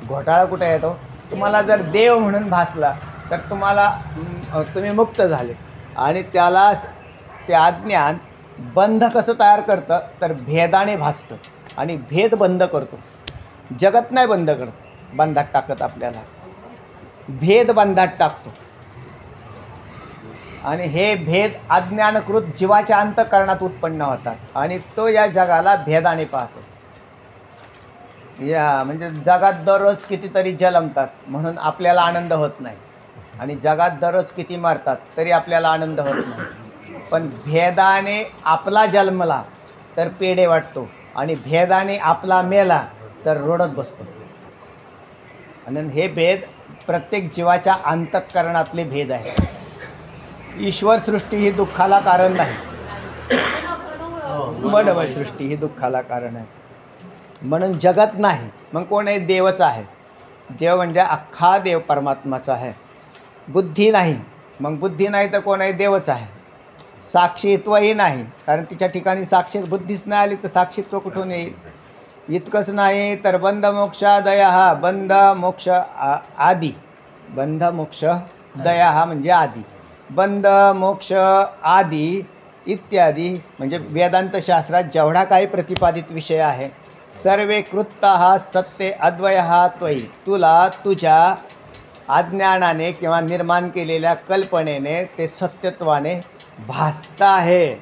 घोटाळा कुठे येतो? तुम्हाला जर देव म्हणून भासला तर तुम्ही मुक्त झाले. आणि त्याला ते अज्ञान बंध कसं तयार करतं तर भेदाने भासतं आणि भेद बंद करतो. जगत नाही बंधात टाकत, आपल्याला भेद बंधात टाकतो. आणि हे भेद अज्ञानकृत जीवाच्या अंतःकरणात उत्पन्न होतात आणि तो या जगाला भेदाने पाहतो. म्हणजे जगात दररोज कितीतरी जन्मतात म्हणून आपल्याला आनंद होत नाही आणि जगात दररोज किती मरतात तरी आपल्याला आनंद होत नाही. पण भेदाने आपला जन्मला तर पेढे वाटतो आणि भेदाने आपला मेला तर रडत बसतो. आणि हे भेद प्रत्येक जीवाच्या अंतःकरणातले भेद आहे. ईश्वर सृष्टी ही दुःखाला कारण नाही, मनमय सृष्टी ही दुःखाला कारण आहे. म्हणून जगत नाही मग कोण आहे? देवच आहे. देव म्हणजे अख्खा देव परमात्माचा आहे. बुद्धी नाही मग बुद्धी नाही तर कोण आहे? देवच आहे. साक्षीत्वही नाही कारण तिच्या ठिकाणी साक्षी बुद्धीच नाही आली तर साक्षीत्व कुठून येईल? इतकंच नाही तर बंध मोक्षादया हा बंध मोक्ष आदी, बंध मोक्ष दया हा म्हणजे आदी, बंध मोक्ष आदी इत्यादी म्हणजे वेदांतशास्त्रात जेवढा काही प्रतिपादित विषय आहे सर्वे कृत्तः सत्य अद्वयः त्वयि, तुला तुझ्या अज्ञानाने किंवा निर्माण केलेल्या कल्पनेने ते सत्यत्वाने भासतं आहे.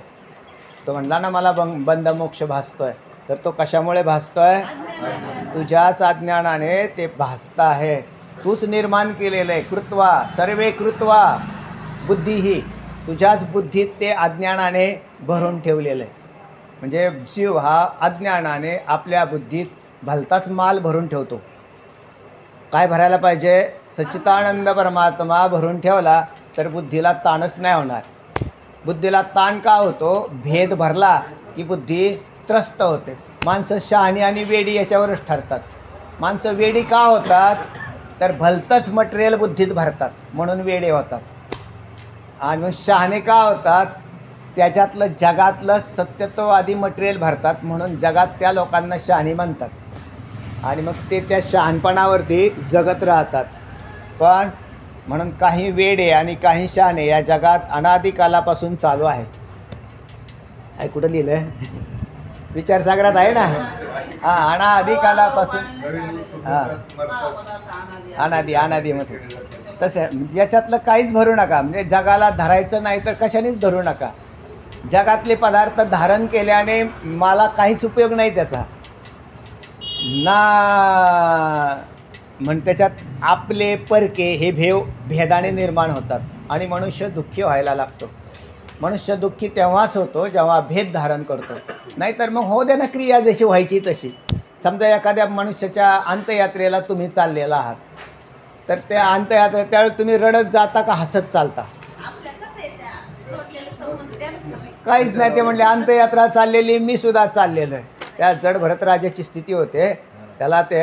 तो म्हणला ना मला बंध मोक्ष भासतोय, तर तो कशामुळे भासतोय? तुझ्याच अज्ञानाने ते भासतं आहे. तूच निर्माण केलेलं आहे. कृत्वा सर्वे कृत्वा बुद्धीही, तुझ्याच बुद्धीत ते अज्ञानाने भरून ठेवलेलं आहे. म्हणजे जीव हा अज्ञानाने आपल्या बुद्धीत भलताच माल भरून ठेवतो. काय भरायला पाहिजे? सच्चिदानंद परमात्मा भरून ठेवला तर बुद्धीला ताणच नाही होणार. बुद्धीला ताण का होतो? भेद भरला की बुद्धी त्रस्त होते. माणसं शहाणी आणि वेडी याच्यावरच ठरतात. माणसं वेडी का होतात? तर भलतंच मटेरियल बुद्धीत भरतात म्हणून वेडे होतात. आणि मग शहाणे का होतात? त्याच्यातलं जगातलं सत्यत्ववादी मटेरियल भरतात म्हणून जगात त्या लोकांना शहाणी म्हणतात. आणि मग ते त्या शहाणपणावरती जगत राहतात. पण म्हणून काही वेडे आणि काही शहाणे या जगात अनादिकालापासून चालू आहेत. आहे कुठं लिहिलं आहे? विचारसागरात आहे ना. हां, अनादिकालापासून. हां, अनादीमध्ये तसं याच्यातलं काहीच भरू नका. म्हणजे जगाला धरायचं नाही तर कशानेच धरू नका. जगातले पदार्थ धारण केल्याने मला काहीच उपयोग नाही त्याचा ना. म्हण त्याच्यात आपले परके हे भेदाने निर्माण होतात आणि मनुष्य दुःखी व्हायला लागतो. मनुष्य दुःखी तेव्हाच होतो जेव्हा भेद धारण करतो. नाहीतर मग हो दे ना, क्रिया जशी व्हायची तशी. समजा एखाद्या मनुष्याच्या अंत्ययात्रेला तुम्ही चाललेला आहात तर त्या अंत्ययात्रे त्यावेळी तुम्ही रडत जाता का हसत चालता? काहीच नाही. ते म्हणले अंत्ययात्रा चाललेली, मी सुद्धा चाललेलो आहे. त्या जड भरतराजाची स्थिती होते. त्याला ते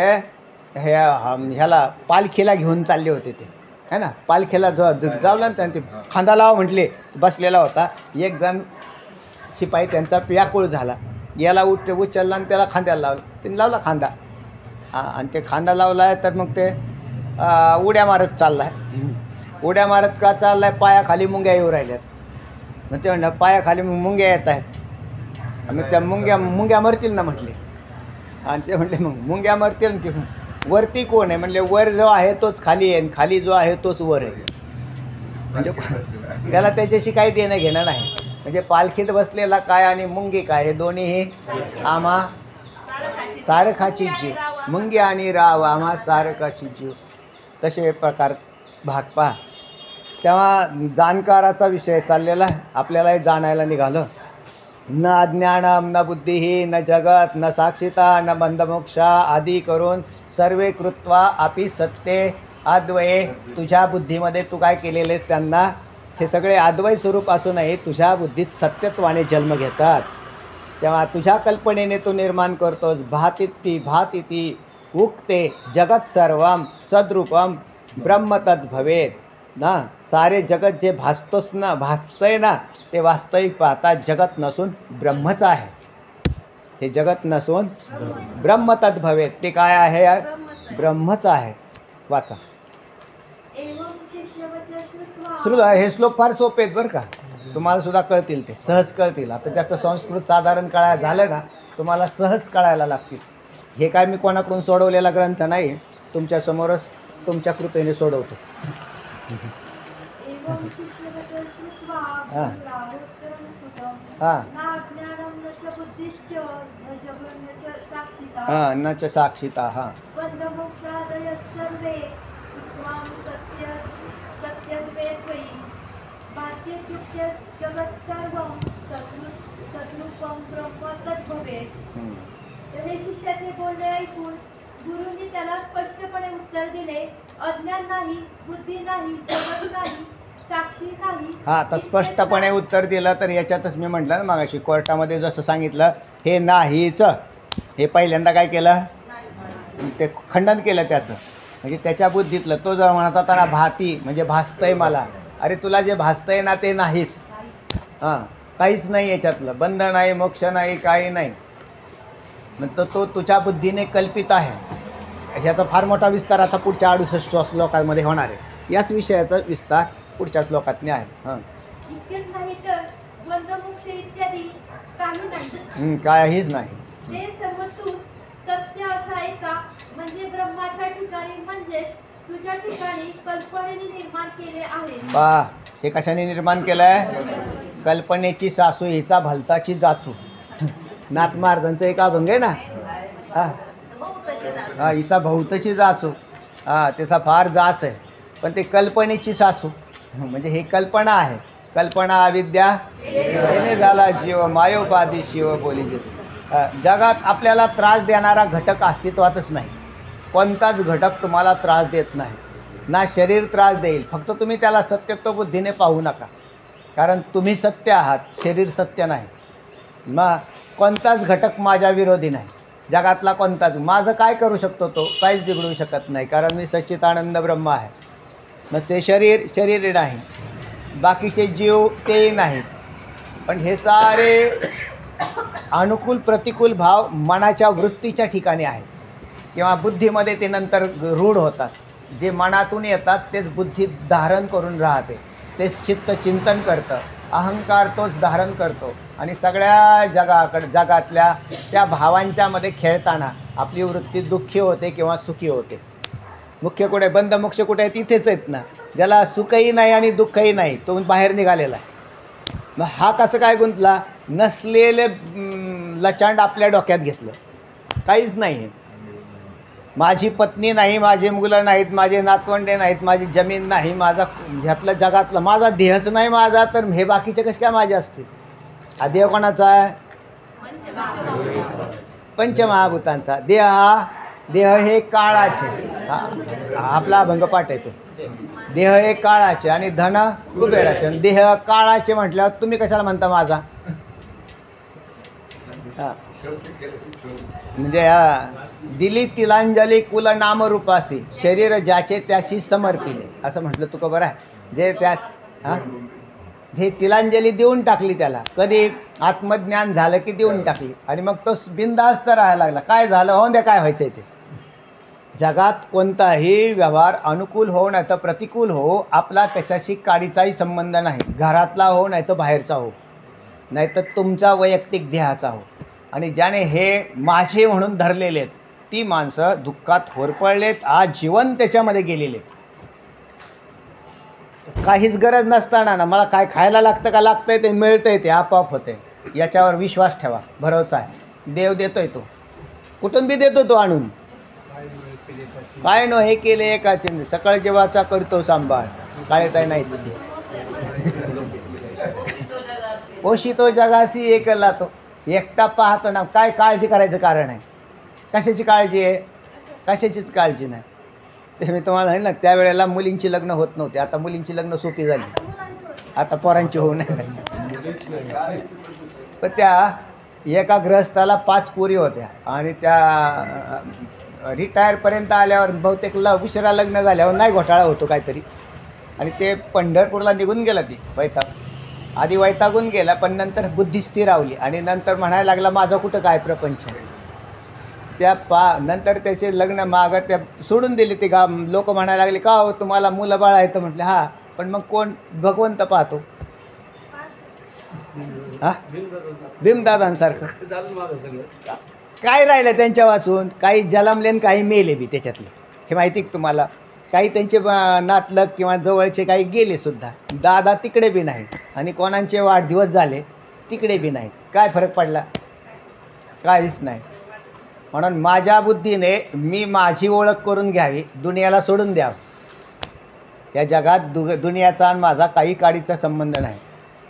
ह्याला पालखीला घेऊन चालले होते ते, है ना. पालखीला जावला ना त्यांनी, खांदा लावा म्हटले. बसलेला होता एक जण शिपाई, त्यांचा व्याकुळ झाला. याला उचलला आणि त्याला खांद्याला लावला. त्यांनी लावला खांदा. आणि ते खांदा लावला आहे तर मग ते उड्या मारत चालला आहे. उड्या मारत का चाललाय, पायाखाली मुंग्या येऊ राहिल्यात. मग ते म्हणलं पायाखाली मुंग्या येत आहेत. मग त्या मुंग्या मरतील ना म्हटले. आणि ते म्हटले मग मुंग्या मरतील ना. ते वरती कोण आहे म्हणले, वर जो आहे तोच खाली आहे, खाली जो आहे तोच वर आहे. म्हणजे त्याला त्याच्याशी काही देणं घेणं नाही. म्हणजे पालखीत बसलेला काय आणि मुंगी काय, हे दोन्ही हे आम्हा सारखाची जीव. मुंगी आणि राव आम्हा सारखाची जीव. तसे प्रकार भाग पहा. तेव्हा जाणकाराचा विषय चाललेला आपल्यालाही जाणायला निघालं. न अज्ञानम न बुद्धी न जगत न साक्षिता न बंधमोक्षा आदी करून सर्वे कृत्वा आपी सत्ये अद्वये. तुझ्या बुद्धीमध्ये तू काय केलेले त्यांना हे सगळे अद्वय स्वरूप असूनही तुझ्या बुद्धीत सत्यत्वाने जन्म घेतात. तेव्हा तुझ्या कल्पनेने तू निर्माण करतोस. भातिती भातिती उक्ते जगत सर्वम सद्रूपम ब्रह्म तद् भवेत ना. सारे जगत जे भासतोस ना, भासतंय ना, ते वास्तविक पाहता जगत नसून ब्रह्मच आहे. हे जगत नसून ब्रह्म तद् भवेत. ते काय आहे? ब्रह्मच आहे. वाचा. हे श्लोक फार सोपे आहेत बरं का. तुम्हाला सुद्धा कळतील, ते सहज कळतील. आता जास्त संस्कृत साधारण कळायला झालं ना, तुम्हाला सहज कळायला लागतील. हे काय मी कोणाकडून सोडवलेला ग्रंथ नाही, तुमच्यासमोरच तुमच्या कृपेने सोडवतो. हां हां हां न च साक्षिता. हां हे शिष्याचे बोलणे ऐकून गुरुंनी त्याला स्पष्टपणे उत्तर दिले, अज्ञान नाही, बुद्धी नाही, जगत नाही, साक्षी नाही. हां आता स्पष्टपणे उत्तर दिलं. तर याच्यातच मी म्हटलं ना मागाशी, कोर्टामध्ये जसं सांगितलं हे नाहीच, हे पहिल्यांदा काय केलं, ते खंडन केलं त्याचं. म्हणजे त्याच्या बुद्धीतलं तो जर म्हणत होता ना भाती म्हणजे भासतंय मला, अरे तुला जे भासतंय ना ते नाहीच. हां काहीच नाही याच्यातलं, बंध नाही, मोक्ष नाही, काही नाही. मग तो तुझ्या बुद्धीने कल्पित आहे. ह्याचा फार मोठा विस्तार आता पुढच्या 68 श्लोकांमध्ये होणार आहे. याच विषयाचा विस्तार पुढच्या श्लोकात आहे. हां इतकेच नाही तर बंधमोक्ष इत्यादी काही नाही, काहीच नाही. ते सर्व तूच सत्य असा एका म्हणजे ब्रह्माच्या ठिकाणी म्हणजेच तुझ्या ठिकाणी कल्पनेने निर्माण केले आहे. पहा हे कशाने निर्माण केलं आहे? कल्पनेची सासू हिचा भलताची जाचू. नाथ महाराजांचं एक अभंग आहे ना. हां हां हिचा भौतची जाचू. हां त्याचा फार जाच आहे. पण ते कल्पनेची सासू म्हणजे हे कल्पना आहे. कल्पना अविद्या येणे झाला जीव मायोपादी शिव बोली जे. जगात आपल्याला त्रास देणारा घटक अस्तित्वातच नाही. कोणताच घटक तुम्हाला त्रास देत नाही. ना शरीर त्रास देईल, फक्त तुम्ही त्याला सत्यत्व बुद्धीने पाहू नका. कारण तुम्ही सत्य आहात, शरीर सत्य नाही. मग कोणताच घटक माझ्या विरोधी नाही. जगातला कोणताच. माझं काय करू शकतो तो? काहीच बिघडू शकत नाही, कारण मी सच्चिदानंद ब्रह्म आहे. मग ते शरीर नाही, बाकीचे जीव तेही नाहीत. पण हे सारे अनुकूल प्रतिकूल भाव मनाच्या वृत्तीच्या ठिकाणी आहेत किंवा बुद्धीमध्ये ते नंतर रूढ होतात. जे मनातून येतात तेच बुद्धी धारण करून राहते, तेच चित्त चिंतन करतं. अहंकार तोच धारण करतो आणि सगळ्या जगातल्या त्या भावांच्यामध्ये खेळताना आपली वृत्ती दुःखी होते किंवा सुखी होते. मुख्य कुठे बंधमोक्ष कुठे आहे? तिथेच आहेत ना. ज्याला सुखही नाही आणि दुःखही नाही तो बाहेर निघालेला आहे. मग हा कसं काय गुंतला? नसलेले लचांड आपल्या डोक्यात घेतलं. काहीच नाही. माझी पत्नी नाही, माझे मुलं नाहीत, माझे नातवंडे नाहीत, माझी जमीन नाही, माझा ह्यातलं जगातलं माझा देहच नाही माझा, तर हे बाकीचे कसे काय माझे असतील? हा देह कोणाचा आहे? पंचमहाभूतांचा. देह हे काळाचे. आपला अभंगपाठ आहे तो. देह हे काळाचे आणि धन कुबेराचे. देह काळाचे म्हटल्यावर तुम्ही कशाला म्हणता माझा? म्हणजे दिली तिलांजली कुल नामरूपासी, शरीर ज्याचे त्याशी समर्पिले, असं म्हटलं तुका बरं आहे. जे त्यात हे तिलांजली देऊन टाकली त्याला. कधी आत्मज्ञान झालं की देऊन टाकली आणि मग तो बिनधास्त राहायला लागला. काय झालं? हो द्या, काय व्हायचं ते. जगात कोणताही व्यवहार अनुकूल हो नाही तर प्रतिकूल हो, आपला त्याच्याशी काडीचाही संबंध नाही. घरातला हो नाही तर बाहेरचा हो, नाही तर तुमचा वैयक्तिक देहाचा हो. आणि ज्याने हे माझे म्हणून धरलेले आहेत ती माणसं दुःखात होरपळलेत, आज जीवन त्याच्यामध्ये गेलेले. काहीच गरज नसताना ना मला काय खायला लागतं का लागतंय ते मिळतंय, ते आपोआप होते. याच्यावर विश्वास ठेवा, भरोसा आहे. देव देतोय, तो कुठून बी देतो, तो आणून. काय नो हे केले एका चिंत सकाळ जेवाचा करतो सांभाळ, काळेताय नाही पोषितो जगाशी एकला तो एकटा पाहतो ना. काय काळजी करायचं कारण आहे? कशाची काळजी आहे? कशाचीच काळजी नाही. ते मी तुम्हाला आहे ना, त्यावेळेला मुलींची लग्न होत नव्हते, आता मुलींची लग्न सोपी झाली, आता पोरांची होऊ नये. पण त्या एका गृहस्थाला 5 पोरी होत्या आणि त्या रिटायरपर्यंत आल्यावर बहुतेक उशिरा लग्न झाल्यावर नाही घोटाळा होतो काहीतरी, आणि ते पंढरपूरला निघून गेला. ती आधी वैतागून गेला, पण नंतर बुद्धी स्थिरावली आणि नंतर म्हणायला लागला माझं कुठं काय प्रपंच. नंतर त्याचे लग्न मागं त्या सोडून दिले. ते लोक म्हणायला लागले का हो तुम्हाला मुलं बाळ आहे? तर म्हटले हां, पण मग कोण भगवंत पाहतो? हां, भीमदादांसारखं काय राहिलं त्यांच्या वाचून? काही जलमले आणि काही मेले बी त्याच्यातले, हे माहिती आहे तुम्हाला? काही त्यांचे नातलग किंवा जवळचे काही गेले सुद्धा. दादा तिकडे बी नाही आणि कोणाचे वाढदिवस झाले तिकडे बी नाहीत. काय फरक पडला? काहीच नाही. म्हणून माझ्या बुद्धीने मी माझी ओळख करून घ्यावी, दुनियाला सोडून द्यावं. या जगात दुनियाचा आणि माझा काही काडीचा संबंध नाही.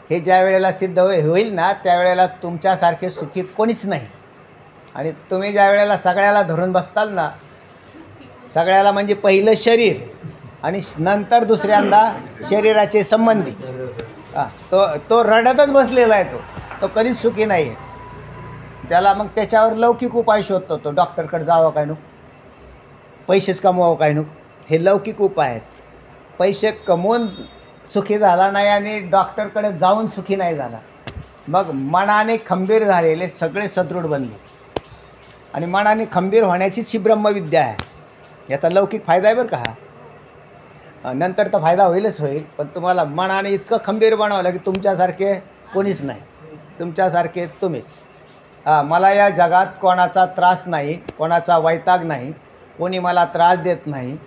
हे ज्या वेळेला सिद्ध होईल ना, त्यावेळेला तुमच्यासारखे सुखीत कोणीच नाही. आणि तुम्ही ज्या वेळेला सगळ्याला धरून बसताल ना, सगळ्याला म्हणजे पहिलं शरीर आणि नंतर दुसऱ्यांदा शरीराचे संबंधी, तो रडतच बसलेला आहे. तो कधीच सुखी नाही आहे. त्याला मग त्याच्यावर लौकिक उपाय शोधतो. तो डॉक्टरकडे जावं काय नको, पैसेच कमवावं काय नको, हे लौकिक उपाय आहेत. पैसे कमवून सुखी झाला नाही आणि डॉक्टरकडे जाऊन सुखी नाही झाला. मग मनाने खंबीर झालेले सगळे सदृढ बनले. आणि मनाने खंबीर होण्याचीच ही ब्रह्मविद्या आहे. याचा लौकिक फायदा आहे बरं का हा. नंतर तर फायदा होईलच होईल, पण तुम्हाला मनाने इतकं खंबीर बनवलं की तुमच्यासारखे कोणीच नाही, तुमच्यासारखे तुम्हीच. मला या जगात कोणाचा त्रास नाही, कोणाचा वैताग नाही, कोणी मला त्रास देत नाही,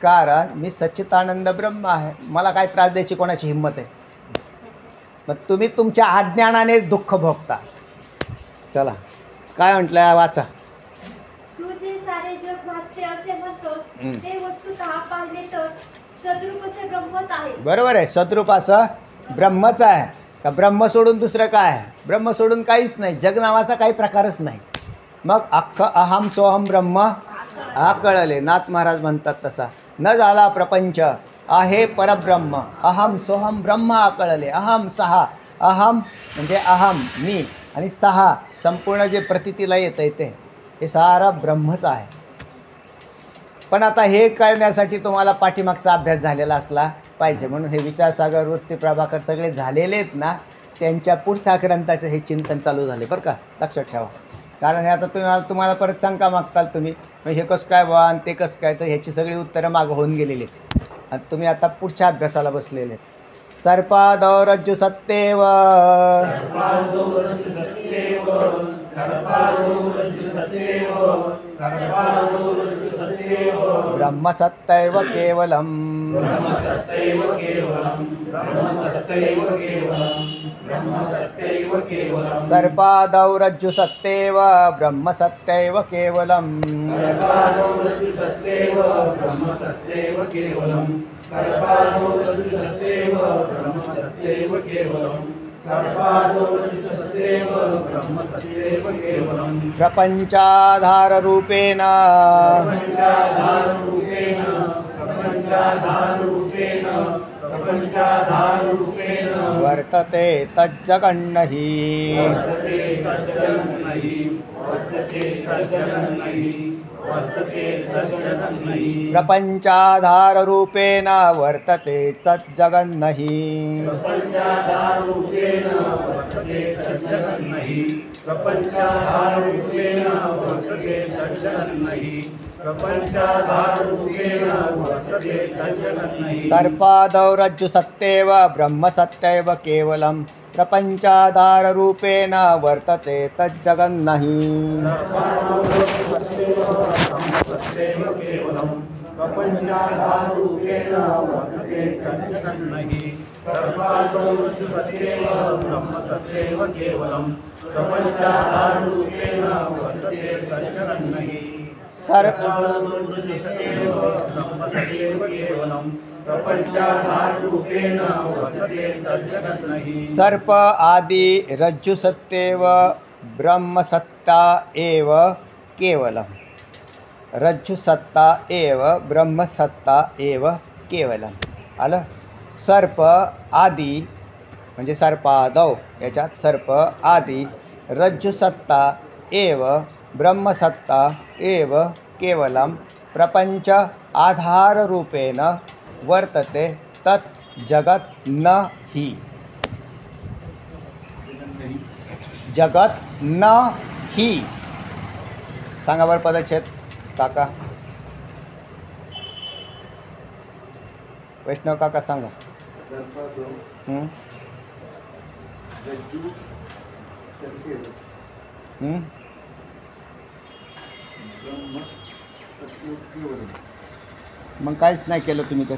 कारण मी सच्चिदानंद ब्रह्म आहे. मला काय त्रास द्यायची कोणाची हिंमत आहे? मग तुम्ही तुमच्या अज्ञानाने दुःख भोगता. चला काय म्हटलं वाचा. तू जे सारे जग भासते असे म्हणतोस, ते वस्तुतः पाहिले तर सद्रूप असे ब्रह्मच आहे. बरोबर आहे, सद्रूप असं ब्रह्मच आहे. का ब्रह्म सोडून दुसरं काय आहे? ब्रह्म सोडून काहीच नाही, जग नावाचा काही प्रकारच नाही. मग अख्खं अहम सोहम ब्रह्म आकळले. नाथ महाराज म्हणतात तसा, न झाला प्रपंच आहे परब्रह्म, अहम सोहम ब्रह्म आकळले. अहम सहा, अहम म्हणजे अहम मी, आणि सहा संपूर्ण जे प्रतितीला येतं आहे हे सारं ब्रह्मच आहे. पण आता हे कळण्यासाठी तुम्हाला पाठीमागचा अभ्यास झालेला असला पाहिजे. म्हणून हे विचारसागर, वृत्ती प्रभाकर सगळे झालेले आहेत ना, त्यांच्या पुढच्या ग्रंथाचं हे चिंतन चालू झाले बरं का, लक्षात ठेवा. कारण हे आता तुम्हाला परत शंका मागताल तुम्ही, हे कसं काय बा आणि ते कसं काय, तर ह्याची सगळी उत्तरं मागं होऊन गेलेली आहेत आणि तुम्ही आता पुढच्या अभ्यासाला बसलेले आहेत. सर्पादौ रज्जु सत्तेव ब्रह्म सत्यैव केवलम्. सर्पादौ रज्जु सत्यैव ब्रह्म सत्यैव केवलम्. प्रपंचाधाररूपेण वर्तते तज्जगन्नहि. प्रपंचाधाररूपेण वर्तते तज्जगन्नहि. प्रपंचाधाररूपेण वर्तते तज्जगन्नहि प्रपंचाधाररूपेण वर्तते तज्जगन्नहि सर्पादौ रज्जुसत्यैव ब्रह्मसत्यैव केवलं प्रपंचाधाररूपेण वर्तते तज्जगन्नहि सत्यैव केवलं प्रपंचाधाररूपेण वर्तते तज्जगन्नहि सर्वादौ रज्जुसत्यैव ब्रह्मसत्यैव केवलं प्रपंचाधाररूपेण वर्तते तज्जगन्नहि ब्रह्मसत्यैव केवलं प्रपंचाधाररूपेण वर्तते तज्जगन्नहि सर्प आदि रज्जु सत्येव ब्रह्म सत्ता एव केवलम रज्जु सत्ता एव ब्रह्म सत्ता एव केवलम आलं. सर्प आदि म्हणजे सर्पादौ याच्यात सर्प आदि रज्जु सत्ता एव ब्रह्म सत्ता एव केवलम प्रपंच आधार रूपेण वर्तते तत् जगत न ही जगत न ही. सांगा बरं पदच्छेद काका वैष्णव काका सांगा. मग काहीच नाही केलं तुम्ही तर.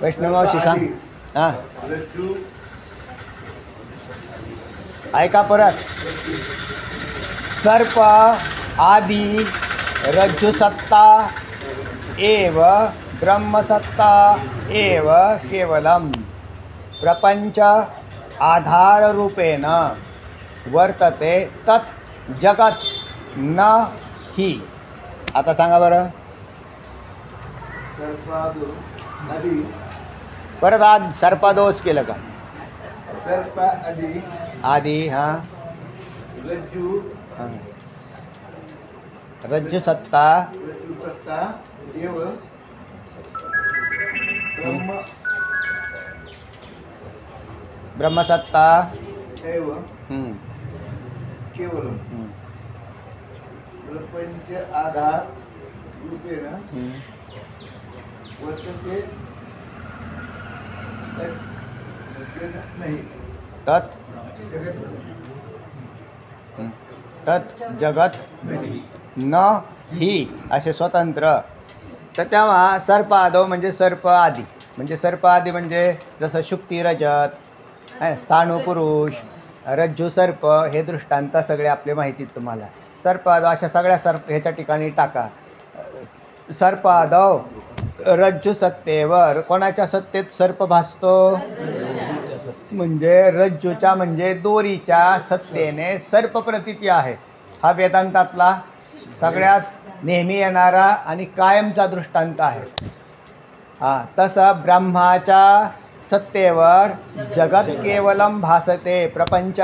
वैष्णव मावशी सांग. हां ऐका परत. सर्प आदि रज्जुसत्ता एव ब्रह्मसत्ता एव केवलं प्रपंच आधाररूपेण वर्तते तत् जगत न ही. आता सांगा बरं परत. आज सर्पादोष केलं का? सर्प आदि हां रज्जू हां रज्जु सत्ता सत्ता एव ब्रह्म ब्रह्मसत्ता एव हम्म, केवलं हम्म, प्रपंच आधार रूपेण हम्म. वर्तते नाही तत् तत् जगत न ही असे स्वतंत्र. तर तेव्हा सर्प आदौ म्हणजे सर्प आदी म्हणजे सर्प आदी म्हणजे जसं शुक्ती रजत आहे स्थाणू पुरुष रज्जू सर्प हे दृष्टांत सगळे आपले माहितीत तुम्हाला. सर्प आदौ अशा सगळ्या सर्प ह्याच्या ठिकाणी टाका. सर्प आदौ रज्जू सत्तेवर कोणाच्या सत्तेत सर्प भासतो म्हणजे रज्जूच्या म्हणजे दोरीच्या सत्तेने सर्प प्रतीती आहे. हा वेदांतातला सगळ्यात नेहमी येणारा आणि कायमचा दृष्टांत आहे. हां तसं ब्रह्माच्या सत्तेवर जगत केवलम भासते. प्रपंच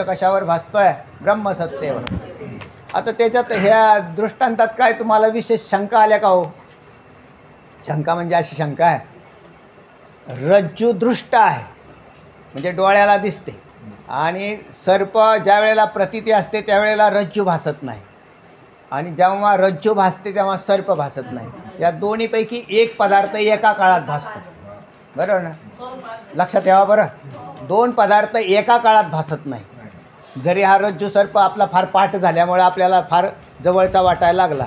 कशावर भासतोय? ब्रह्मसत्तेवर. आता त्याच्यात ह्या दृष्टांतात काय तुम्हाला विशेष शंका आल्या का हो? शंका म्हणजे अशी शंका आहे रज्जू दृष्ट आहे म्हणजे डोळ्याला दिसते आणि सर्प ज्या वेळेला प्रतीती असते त्यावेळेला रज्जू भासत नाही आणि जेव्हा रज्जू भासते तेव्हा सर्प भासत नाही. या दोन्हीपैकी एक पदार्थ एका काळात भासतो. बरोबर ना? लक्षात ठेवा बरं. दोन पदार्थ एका काळात भासत नाही. जरी हा रज्जू सर्प आपला फार पाठ झाल्यामुळे आपल्याला फार जवळचा वाटायला लागला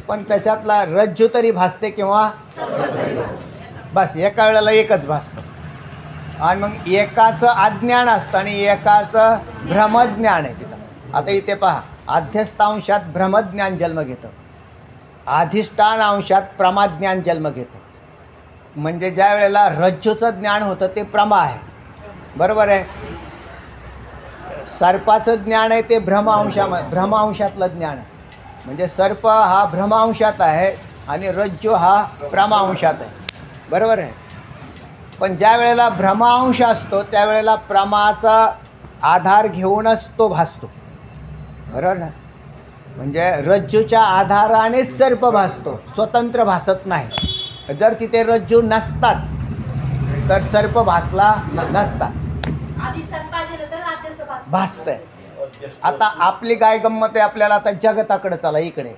पण त्याच्यातला रज्जू तरी भासते किंवा बस एका वेळेला एकच भासतो. आणि मग एकाचं अज्ञान असतं आणि एकाचं भ्रमज्ञान आहे तिथं. आता इथे पहा आध्यस्थांशात भ्रमज्ञान जन्म घेतं अधिष्ठान अंशात प्रमाज्ञान जन्म घेतं. म्हणजे ज्या वेळेला रज्जूचं ज्ञान होतं ते प्रमा आहे. बरोबर आहे. सर्पाचं ज्ञान आहे ते भ्रमांशातलं ज्ञान आहे. म्हणजे सर्प हा भ्रमांशात आहे आणि रज्जू हा प्रमांशात आहे. बरोबर आहे. पण ज्या वेळेला भ्रमांश असतो त्यावेळेला प्रमाचा आधार घेऊनच तो भासतो. बरोबर ना? म्हणजे रज्जूच्या आधारानेच सर्प भासतो स्वतंत्र भासत नाही. जर तिथे रज्जू नसताच तर सर्प भासला नसता. अधिष्ठान पाहिजे तर आद्यस्थ भासते. भासतंय. आता आपली काय गंमत आहे, आपल्याला आता जगताकडे चला इकडे,